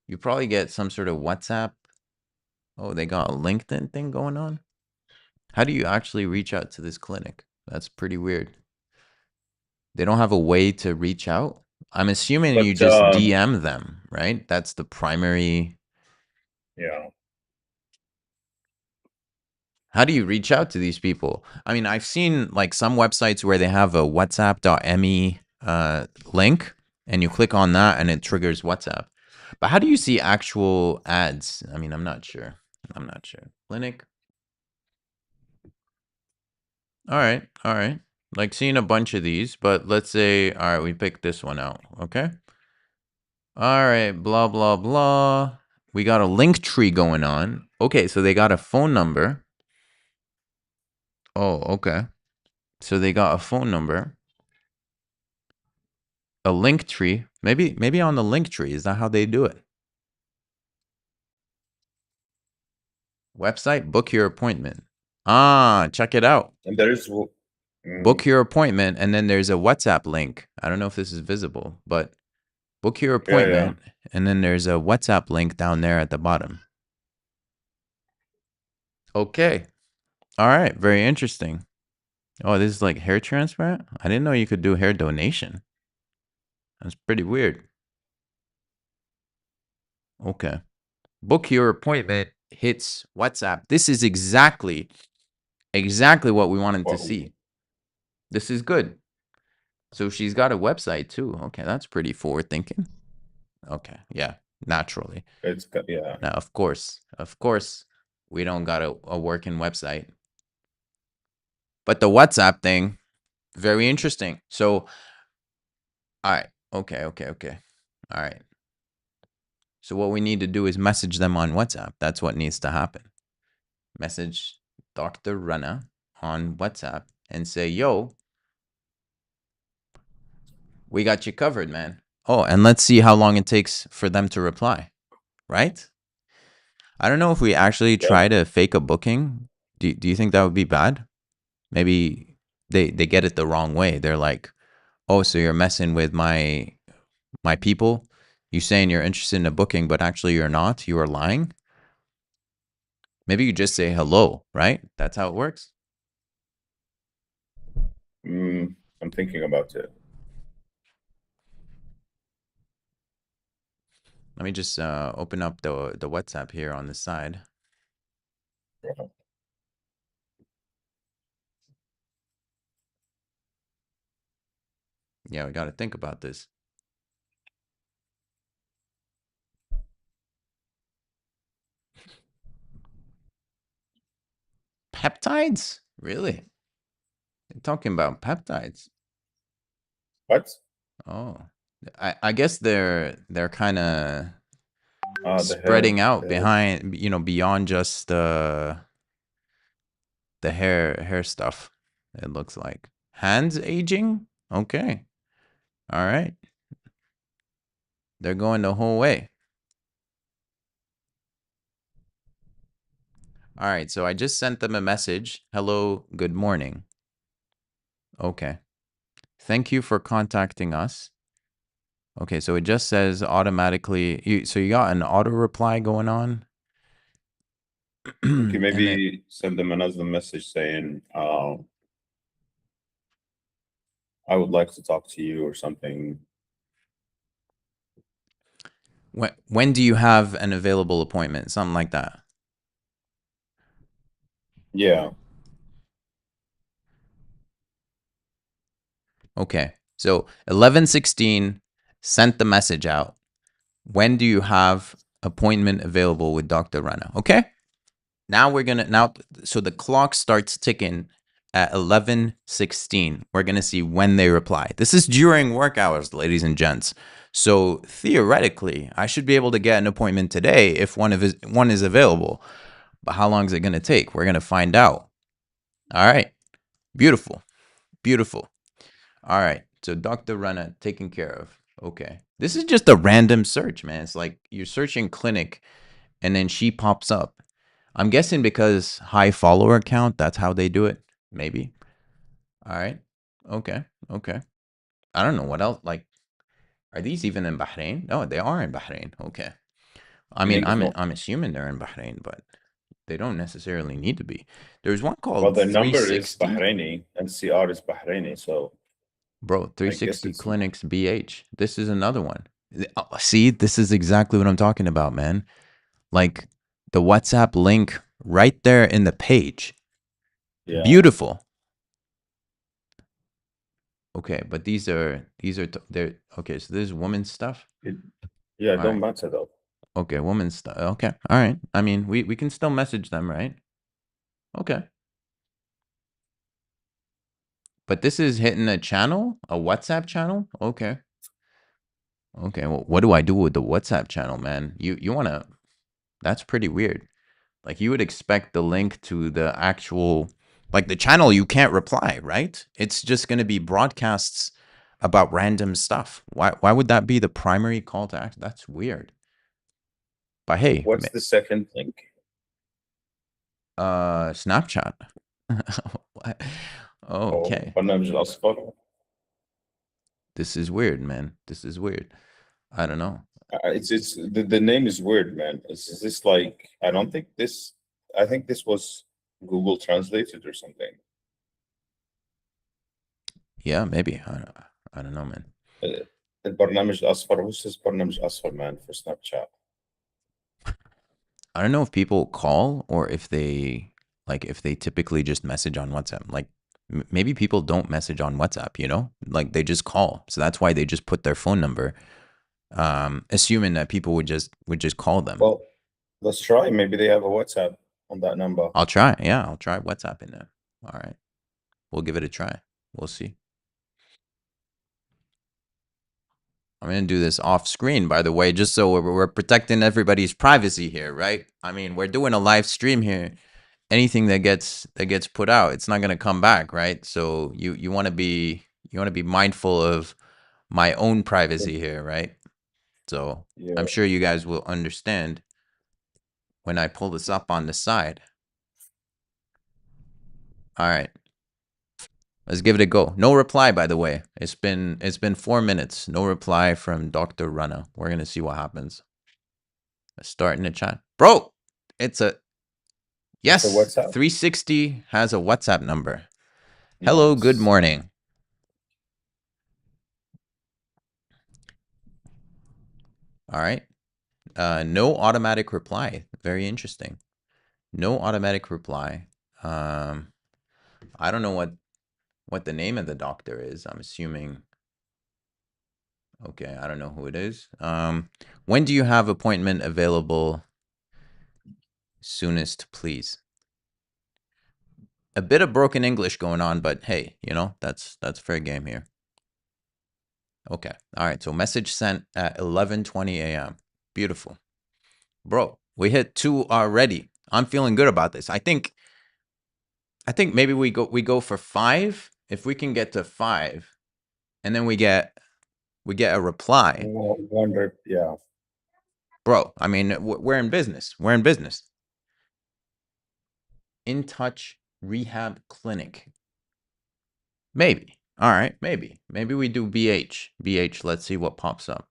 You probably get some sort of WhatsApp. Oh, they got a LinkedIn thing going on? How do you actually reach out to this clinic? That's pretty weird. They don't have a way to reach out. I'm assuming you But just DM them, right? That's the primary. yeah, How do you reach out to these people? I mean, I've seen like some websites where they have a whatsapp.me link and you click on that and it triggers WhatsApp. But how do you see actual ads? I mean, I'm not sure. I'm not sure. Clinic. All right. All right. Like seeing a bunch of these, but let's say, all right, we picked this one out. Okay. All right. Blah, blah, blah. We got a link tree going on. Okay. So they got a phone number. Oh, okay. So they got a phone number, a link tree. Maybe on the link tree. Is that how they do it? Website, book your appointment. Ah, check it out. and Book mm, your appointment, and then there's a WhatsApp link. I don't know if this is visible, but book your yeah, yeah. appointment, and then there's a WhatsApp link down there at the bottom. Okay. All right. Very interesting. Oh, this is like hair transplant? I didn't know you could do hair donation. That's pretty weird. Okay. Book your appointment hits WhatsApp. This is exactly what we wanted to Well, see. This is good. So she's got a website too. Okay, that's pretty forward thinking. Okay, yeah, naturally. yeah. Now, of course, we don't got a working website. But the WhatsApp thing, very interesting. So, all right, okay. All right. So what we need to do is message them on WhatsApp. That's what needs to happen. Message Dr. Rana on WhatsApp and say, yo, we got you covered, man. Oh, and let's see how long it takes for them to reply, right? I don't know if we actually Yeah. try to fake a booking. Do you think that would be bad? Maybe they get it the wrong way. They're like, "Oh, so you're messing with my people? You saying you're interested in a booking, but actually you're not. You are lying." Maybe you just say hello, right? That's how it works. I'm thinking about it. Let me just open up the WhatsApp here on the side. Yeah, we got to think about this. Peptides? Really? You're talking about peptides? What? Oh, I guess they're kind of The spreading out hair. behind, beyond just the hair stuff. It looks like hands aging. Okay, all right, they're going the whole way. All right, so I just sent them a message. Hello, good morning. Okay, thank you for contacting us. Okay, so it just says automatically. So you got an auto reply going on, Okay, and then maybe send them another message saying, I would like to talk to you or something. when do you have an available appointment? Something like that. Yeah. Okay. So 11:16 sent the message out. When do you have appointment available with Dr. Rana? Okay? Now so the clock starts ticking at 11:16. We're going to see when they reply. This is during work hours, ladies and gents. So theoretically, I should be able to get an appointment today if one is available. But how long is it going to take? We're going to find out. All right. Beautiful. Beautiful. All right. So Dr. Rana taken care of. Okay. This is just a random search, man. It's like you're searching clinic and then she pops up. I'm guessing because high follower count, that's how they do it. Maybe. All right. Okay. Okay. I don't know what else. Like, are these even in Bahrain? No, they are in Bahrain. Okay. I mean, Link is not. I'm assuming they're in Bahrain, but they don't necessarily need to be. There's one Well, called the number is 360. Bahraini and CR is Bahraini, so Bro, I guess 360 it's clinics BH. This is another one. See, this is exactly what I'm talking about, man. Like the WhatsApp link right there in the page. yeah. Beautiful. Okay, but they're okay. So this is women's stuff. It, yeah, All don't right. matter though. Okay, women's stuff. Okay. All right. I mean, we can still message them, right? Okay. But this is hitting a channel, a WhatsApp channel. Okay. Okay. Well, what do I do with the WhatsApp channel, man? You want to That's pretty weird. Like you would expect the link to the actual like the channel you can't reply, right? It's just going to be broadcasts about random stuff. Why would that be the primary call to action? That's weird. But hey, What's the second link? Snapchat. What? Oh, Okay. برنامج الأصفر. This is weird, man. This is weird. I don't know. It's the name is weird, man. Is this like I don't think this. I think this was Google translated or something. Yeah, maybe. I don't know, man. Uh, البرنامج الأصفر. Who says برنامج أصفر, man, for Snapchat? I don't know if people call or if they typically just message on WhatsApp. Like maybe people don't message on WhatsApp, you know? Like they just call. So that's why they just put their phone number assuming that people would just call them. Well, let's try. Maybe they have a WhatsApp on that number. I'll try. Yeah, I'll try WhatsApp in there. All right. We'll give it a try. We'll see. I'm going to do this off screen, by the way, just so we're protecting everybody's privacy here, right? I mean, we're doing a live stream here. Anything that gets put out, it's not going to come back, right? So you want to be mindful of my own privacy here, right? So I'm Yeah. sure you guys will understand when I pull this up on the side. All right. Let's give it a go. No reply, by the way. It's been 4 minutes. No reply from Dr. Rana. We're gonna see what happens. Let's start in the chat. Bro, it's a It's a yes. WhatsApp. 360 has a WhatsApp number. Hello, good Nice. morning. All right. No automatic reply. Very interesting. No automatic reply. Um, I don't know what the name of the doctor is. I'm assuming. Okay, I don't know who it is. When do you have appointment available? Soonest, please. A bit of broken English going on, but hey, that's fair game here. Okay. All right. So message sent at 11:20 a.m. Beautiful. Bro, we hit 2 already. I'm feeling good about this. I think maybe we go for 5. If we can get to 5 and then we get a reply. Wonder. Yeah. Bro, I mean, we're in business. We're in business. In Touch Rehab Clinic. Maybe. All right, maybe. Maybe we do BH. BH, let's see what pops up.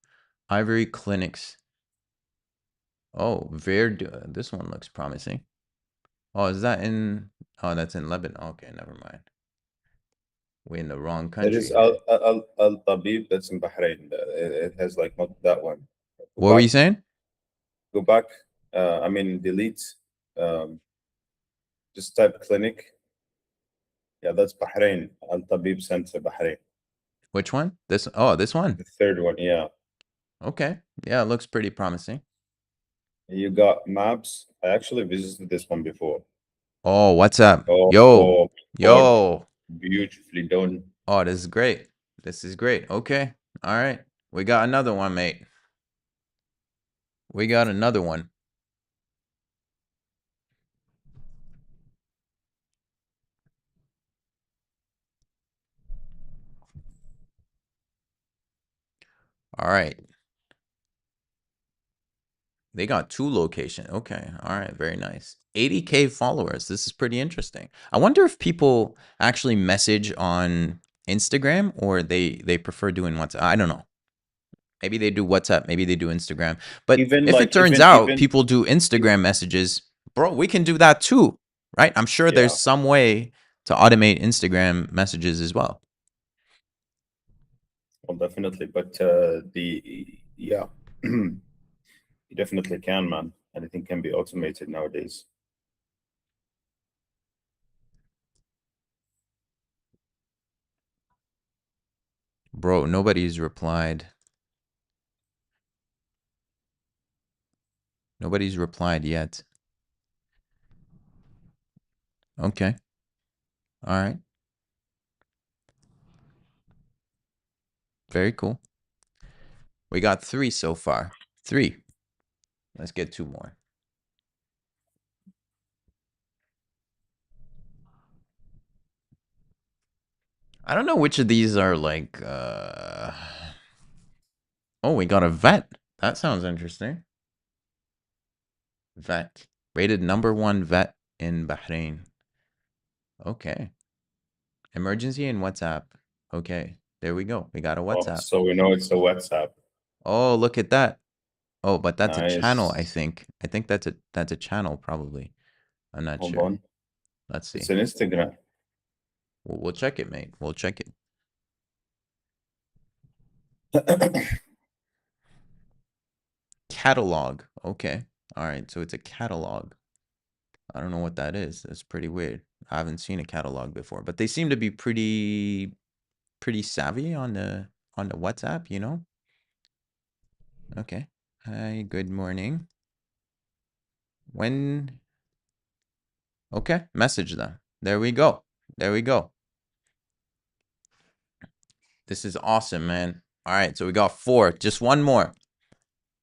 Ivory Clinics. Oh, Verdun. This one looks promising. Oh, is that in? Oh, that's in Lebanon. Okay, never mind. We're in the wrong There country is here. Al Tabib that's in Bahrain. It has like not that one. Go What were back. you saying? Go back. I mean, delete. Um, just type clinic. Yeah, that's Bahrain. Al Tabib Center, Bahrain. Which one? This? Oh, this one. The third one. Yeah. Okay. Yeah, it looks pretty promising. You got maps. I actually visited this one before. Oh, what's up? Yo, Oh, God, yo. beautifully done. Oh, this is great. This is great. Okay. All right. We got another one, mate. We got another one. All right. They got two location. Okay. All right. Very nice. 80K followers. This is pretty interesting. I wonder if people actually message on Instagram or they prefer doing WhatsApp. I don't know. Maybe they do WhatsApp, maybe they do Instagram. But Even if it like turns even out even people do Instagram messages, bro, we can do that too, right? I'm sure there's yeah, some way to automate Instagram messages as well. well, definitely. But the yeah, you definitely can, man. Anything can be automated nowadays. Bro, nobody's replied. Nobody's replied yet. Okay. All right. Very cool. We got three so far. Three. Let's get two more. I don't know which of these are like oh, we got a vet. That sounds interesting. Vet. Rated #1 vet in Bahrain. Okay. Emergency and WhatsApp. Okay. There we go. We got a Oh, WhatsApp. so we know it's a WhatsApp. Oh, look at that. Oh, but that's a channel, I Nice. think. I think that's a channel probably. I'm not Hold sure. on. Let's It's see. an Instagram. We'll check it, mate. We'll check it. Catalog. Okay. All right. So it's a catalog. I don't know what that is. That's pretty weird. I haven't seen a catalog before, but they seem to be pretty savvy on the WhatsApp, you know? Okay. Hi, good morning. When Okay, message them. There we go. There we go. This is awesome, man. All right, so we got four. Just one more.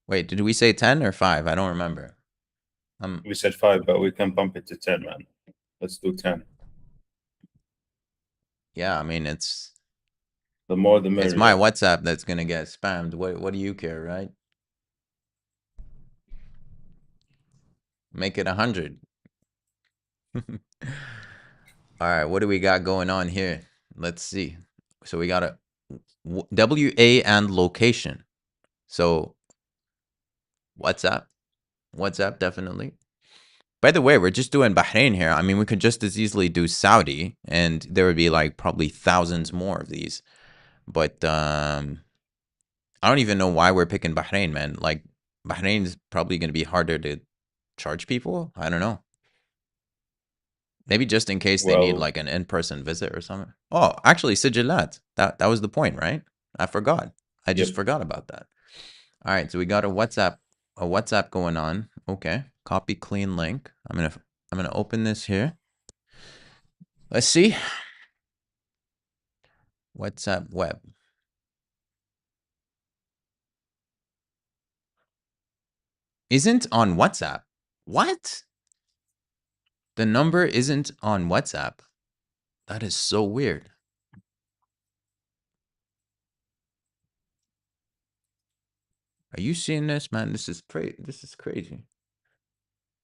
Wait, did we say 10 or 5? I don't remember. We said 5, but we can bump it to 10, man. Let's do 10. Yeah, I mean it's The more the it's my merrier. WhatsApp that's gonna get spammed. What do you care, right? Make it 100. All right, what do we got going on here? Let's see. So we got a WA and location. So WhatsApp, WhatsApp definitely. By the way, we're just doing Bahrain here. I mean, we could just as easily do Saudi, and there would be like probably thousands more of these. But I don't even know why we're picking Bahrain, man. Like Bahrain's probably going to be harder to charge people. I don't know. Maybe just in case they need Well, like an in-person visit or something. Oh, actually, Sijilat. That was the point, right? I forgot. I just yep. forgot about that. All right, so we got a WhatsApp going on. Okay, copy clean link. I'm gonna open this here. Let's see. WhatsApp web isn't on WhatsApp. What? The number isn't on WhatsApp. That is so weird. Are you seeing this, man? This is crazy.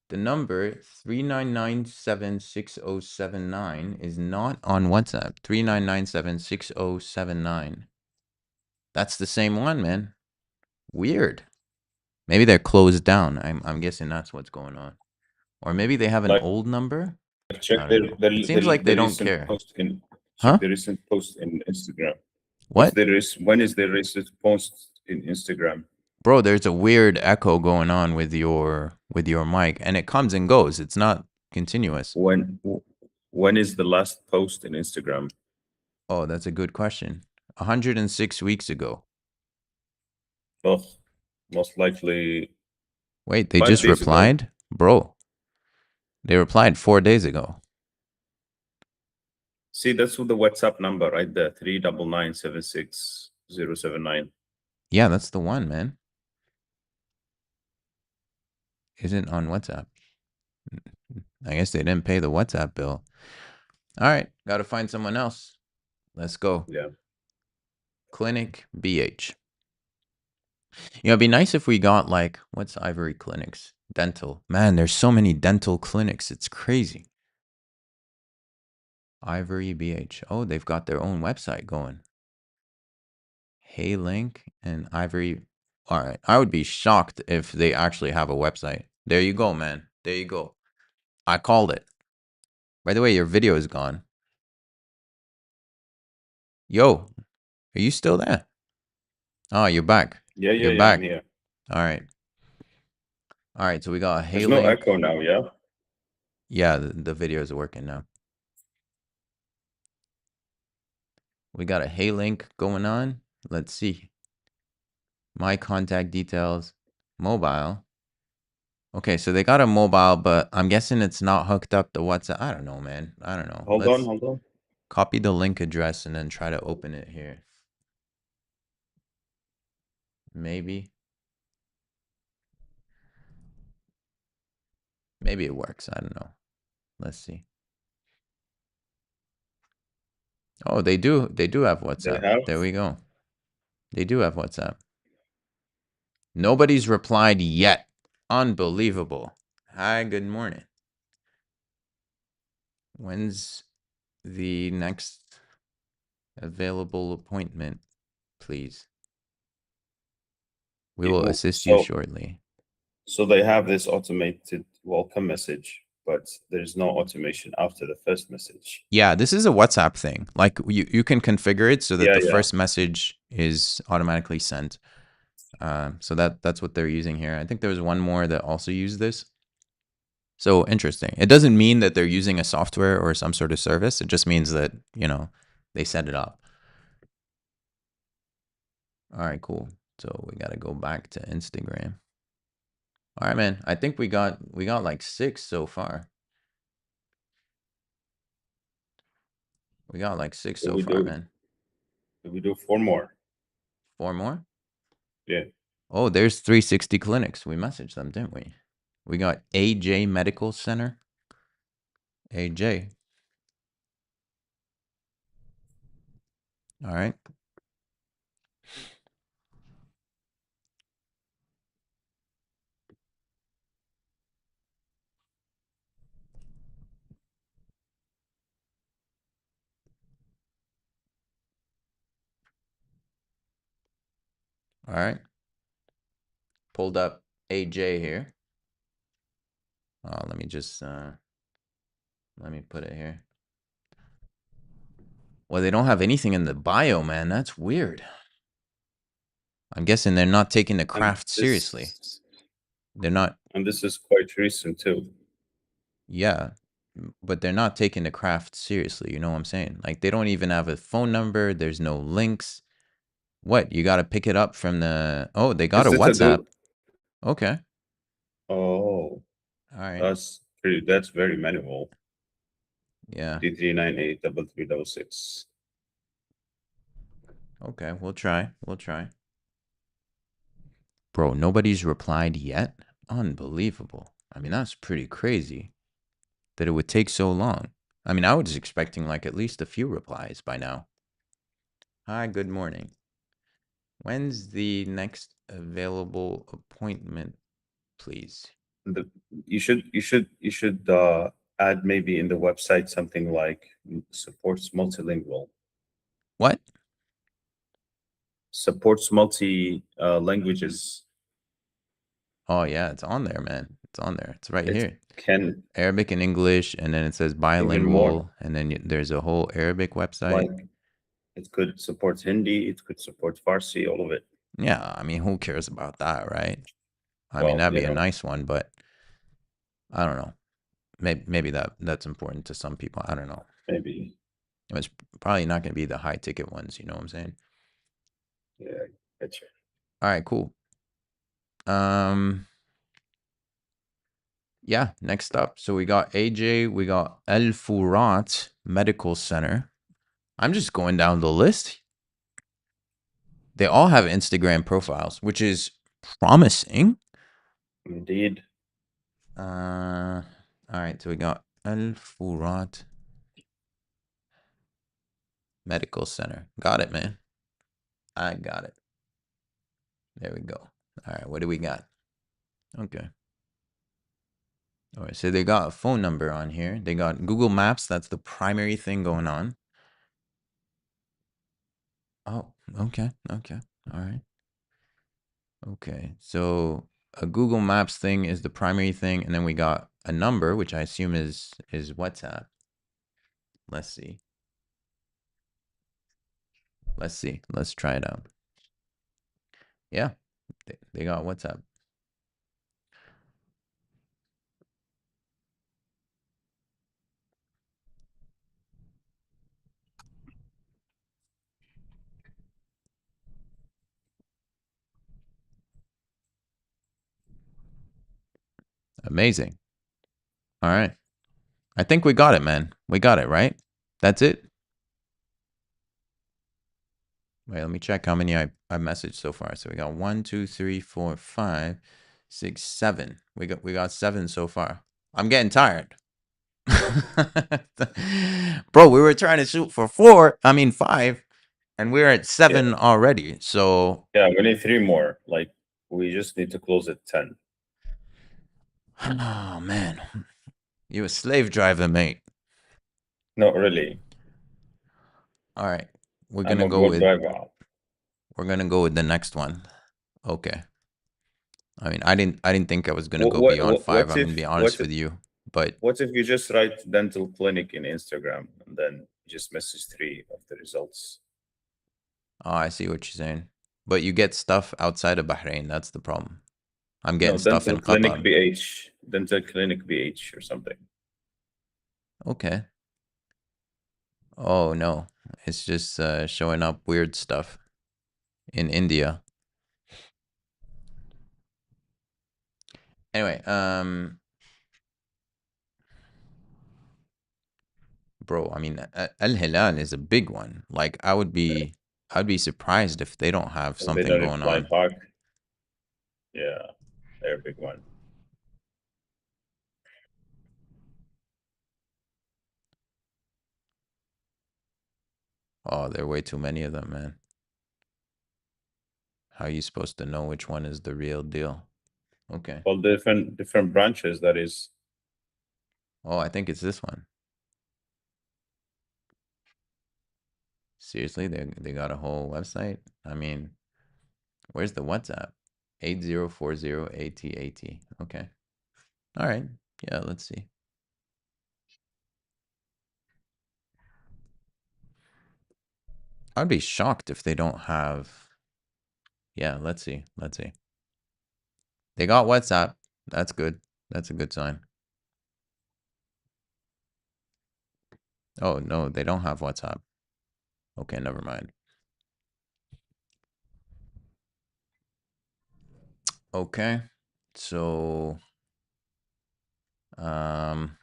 The number 39976079 is not on WhatsApp. 39976079. That's the same one, man. Weird. Maybe they're closed down. I'm guessing that's what's going on. Or maybe they have an Like old number. check I don't know. It seems like the they don't recent care. post in check Huh? the recent post in Instagram. What's What? the when is the recent post in Instagram? Bro, there's a weird echo going on with your mic and it comes and goes. It's not continuous. When when is the last post in Instagram? Oh, that's a good question. 106 weeks ago. Oh, most likely Wait, they 5 just days ago. replied? Bro, They replied 4 days ago. See, that's with the WhatsApp number, right? The 39976 079. Yeah, that's the one, man. Isn't on WhatsApp. I guess they didn't pay the WhatsApp bill. All right, got to find someone else. Let's go. Yeah. Clinic BH. It'd be nice if we got like, what's Ivory Clinics? Dental. Man, there's so many dental clinics. It's crazy. Ivory BH. Oh, they've got their own website going. Hey Link and Ivory. All right. I would be shocked if they actually have a website. There you go, man. There you go. I called it. By the way, your video is gone. Yo, are you still there? Oh, you're back. Yeah, yeah, You're yeah. I'm back. here. All right. All right. So we got a Hey There's no Link. echo now, yeah? Yeah, the video is working now. We got a Hey Link going on. Let's see. My contact details. Mobile. Okay, so they got a mobile, but I'm guessing it's not hooked up to WhatsApp. I don't know, man. I don't know. Hold on, Let's hold on. copy the link address and then try to open it here. Maybe. Maybe it works. I don't know. Let's see. Oh, they do. They do have They WhatsApp. have? There we go. They do have WhatsApp. Nobody's replied yet. Unbelievable. Hi, good morning. When's the next available appointment, please? We will assist you So, shortly. so they have this automated welcome message, but there's no automation after the first message. Yeah, this is a WhatsApp thing. Like you can configure it so that Yeah, the yeah. first message is automatically sent. So that's what they're using here. I think there was one more that also used this. So interesting. It doesn't mean that they're using a software or some sort of service. It just means that, they set it up. All right, cool. So we got to go back to Instagram. All right, man. I think we got like 6 so far. We got like 6 Did so we far, do man. did we do 4 more? 4 more? Yeah. Oh, there's 360 clinics. We messaged them, didn't we? We got AJ Medical Center. AJ. All right. All right. Pulled up AJ here. Let me just let me put it here. Well, they don't have anything in the bio, man. That's weird. I'm guessing they're not taking the And craft seriously. this They're not, and this is quite recent too. yeah, but they're not taking the craft seriously. You know what I'm saying? Like they don't even have a phone number. There's no links. What? You got to pick it up from the. Oh, they got Is a this a WhatsApp. do? Okay. Oh, All right. that's very manual. Yeah. 398 3336. Okay. We'll try. We'll try. Bro, nobody's replied yet? Unbelievable. I mean, that's pretty crazy that it would take so long. I mean, I was expecting like at least a few replies by now. Hi, good morning. When's the next available appointment, please? The, you should add maybe in the website something like supports multilingual, What? supports multi languages. Oh, yeah, it's on there, man. It's on there. It's right It here. can Arabic and English, and then it says even more, bilingual, and then there's a whole Arabic website. like it could support Hindi, it could support Farsi, all of it. Yeah, I mean, who cares about that, right? I mean, Well, that'd be a nice one, but I don't know. Maybe that's important to some people. I don't know. maybe. It's probably not going to be the high ticket ones. You know what I'm saying? Yeah, gotcha. All right, cool. Um, Yeah, next up. So we got AJ, we got El Furat Medical Center. I'm just going down the list. They all have Instagram profiles, which is promising. Indeed. All right, so we got El Furat Medical Center. Got it, man. I got it. There we go. All right, what do we got? Okay. All right, so they got a phone number on here. They got Google Maps. That's the primary thing going on. Oh, okay. Okay. All right. Okay. So a Google Maps thing is the primary thing, and then we got a number, which I assume is WhatsApp. Let's see. Let's see. Let's try it out. Yeah, they got WhatsApp. Amazing. All right. I think we got it, man. We got it, right? That's it. Wait, let me check how many I messaged so far. So we got 1, 2, 3, 4, 5, 6, 7. We got 7 so far. I'm getting tired. Bro, we were trying to shoot for 4, I mean 5, and we're at Yeah. 7 already. So Yeah, we need 3 more. Like, we just need to close at 10. oh man. You a slave driver, mate. Not really. All right. We're I'm gonna a go good with driver. the next one. Okay. I mean, I didn't think I was gonna What go what beyond what 5. what I'm gonna if be what honest with you. But what if you just write dental clinic in Instagram and then just message 3 of the results? oh, I see what you're saying. But you get stuff outside of Bahrain. That's the problem. I'm No, getting stuff in Qatar. dental clinic BH or something. Okay. Oh no, it's just showing up weird stuff in India. Anyway, bro, I mean, Al Hilal is a big one. Like, I'd be surprised if they don't have And they something don't going reply on. back. Yeah, they're a big one. Oh, there are way too many of them, man. How are you supposed to know which one is the real deal? Okay. All different branches, that is. Oh, I think it's this one. Seriously, they got a whole website. I mean, where's the WhatsApp? 8040ATAT. Okay. All right. Yeah, let's see. I'd be shocked if they don't have. Yeah, let's see. Let's see. They got WhatsApp. That's good. That's a good sign. Oh, no, they don't have WhatsApp. Okay, never mind. Okay. So, um,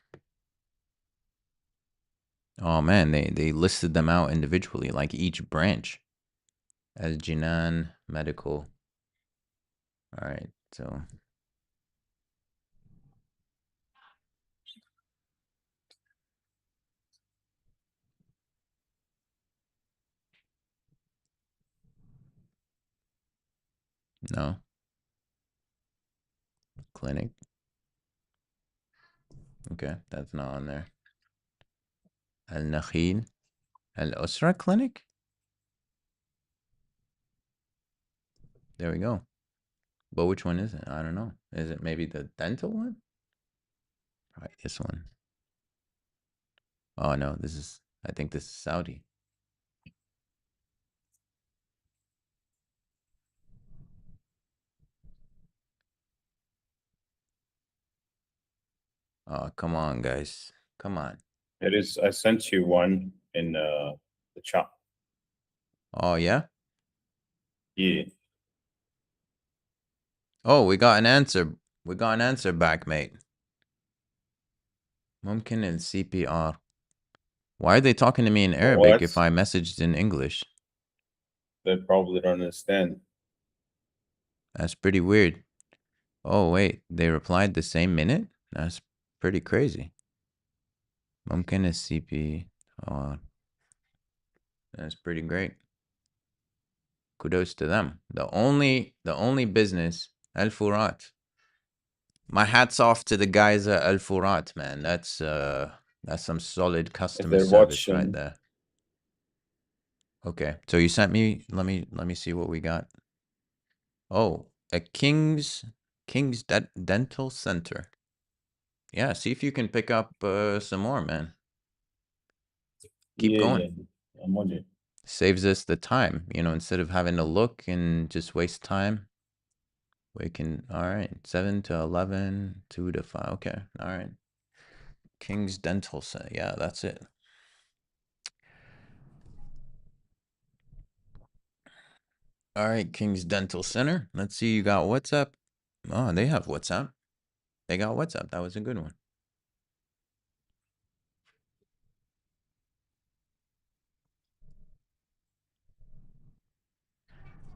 oh man, they listed them out individually, like each branch as Jinan Medical. All right. So, no, clinic. Okay, that's not on there. Al Nakhil. Al Usra Clinic? There we go. But which one is it? I don't know. Is it maybe the dental one? Probably this one. Oh no, I think this is Saudi. Oh, come on, guys. Come on. It is. I sent you one in the chat. Oh yeah? Yeah. Oh, we got an answer. We got an answer back, mate. ممكن ال CPR. Why are they talking to me in Arabic if What? I messaged in English? They probably don't understand. That's pretty weird. Oh, wait. They replied the same minute? That's pretty crazy. ممكن ال CPR. That's pretty great. Kudos to them. The only business, Al Furat. My hat's off to the guys at Al Furat, man. That's some solid If customer they're service right watching, there. Okay. So you sent me, let me see what we got. Oh, a King's Dental Center. Yeah, see if you can pick up some more, man. Keep yeah, going. yeah, I'm on it. Saves us the time, instead of having to look and just waste time. We can, all right, 7 to 11, 2 to 5. Okay, all right. King's Dental Center. Yeah, that's it. All right, King's Dental Center. Let's see, you got WhatsApp. Oh, they have WhatsApp. They got WhatsApp. That was a good one.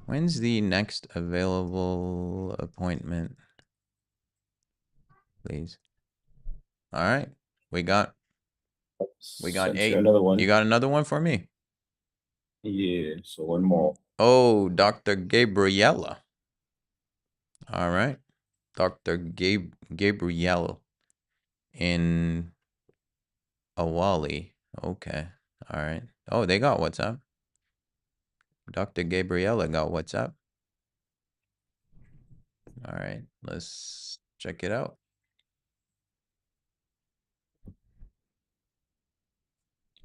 When's the next available appointment, please? All right. We got Sent you 8. another You one. got another one for me? Yeah, so one more. Oh, Dr. Gabriella. All right. Dr. Gabriella in Awali. Okay. All right. Oh, they got WhatsApp. Dr. Gabriella got WhatsApp. All right. Let's check it out.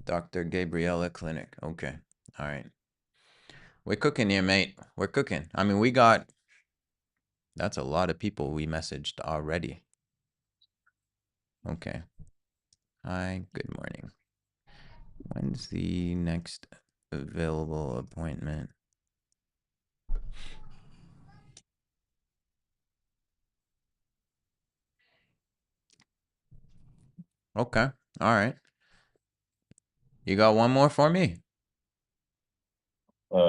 Dr. Gabriella Clinic. Okay. All right. We're cooking here, mate. We're cooking. I mean, that's a lot of people we messaged already. Okay. Hi, good morning. When's the next available appointment? Okay. All right. You got one more for me?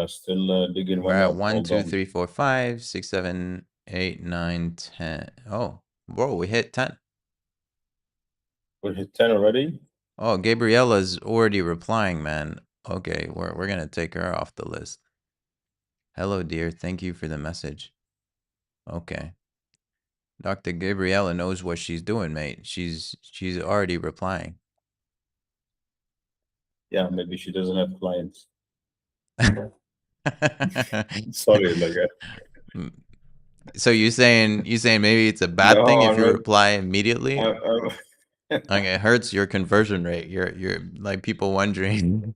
Still digging We're one at up. one, Hold two, on. three, 4, 5, 6, 7, 8, 9, 10. Oh, bro, we hit 10. We hit 10 already? Oh, Gabriella's already replying, man. Okay, we're gonna take her off the list. Hello, dear. Thank you for the message. Okay. Dr. Gabriella knows what she's doing, mate. She's already replying. Yeah, maybe she doesn't have clients. Sorry, like, Mm, so you saying maybe it's a bad thing no, if I'm you not. reply immediately? I'm, Like it hurts your conversion rate. You're like people wondering.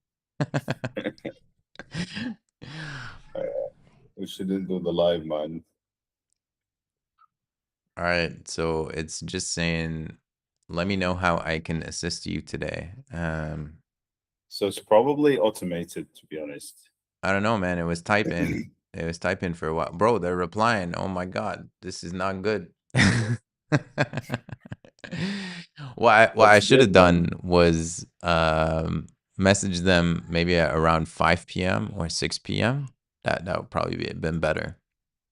we shouldn't do the live, man. All right, so it's just saying, let me know how I can assist you today. So it's probably automated, to be honest. I don't know, man. It was typing. It was typing for a while. Bro, they're replying. Oh my God, this is not good. What I That's should have good, done man. was message them maybe at around 5 p.m. or 6 p.m. That would probably been better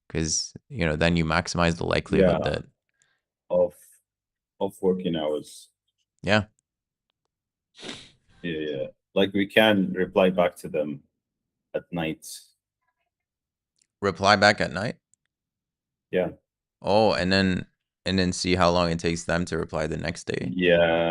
because then you maximize the likelihood Yeah, that of working hours. yeah, Yeah, yeah. Like we can reply back to them at night. reply back at night. Yeah. Oh, and then see how long it takes them to reply the next day. Yeah.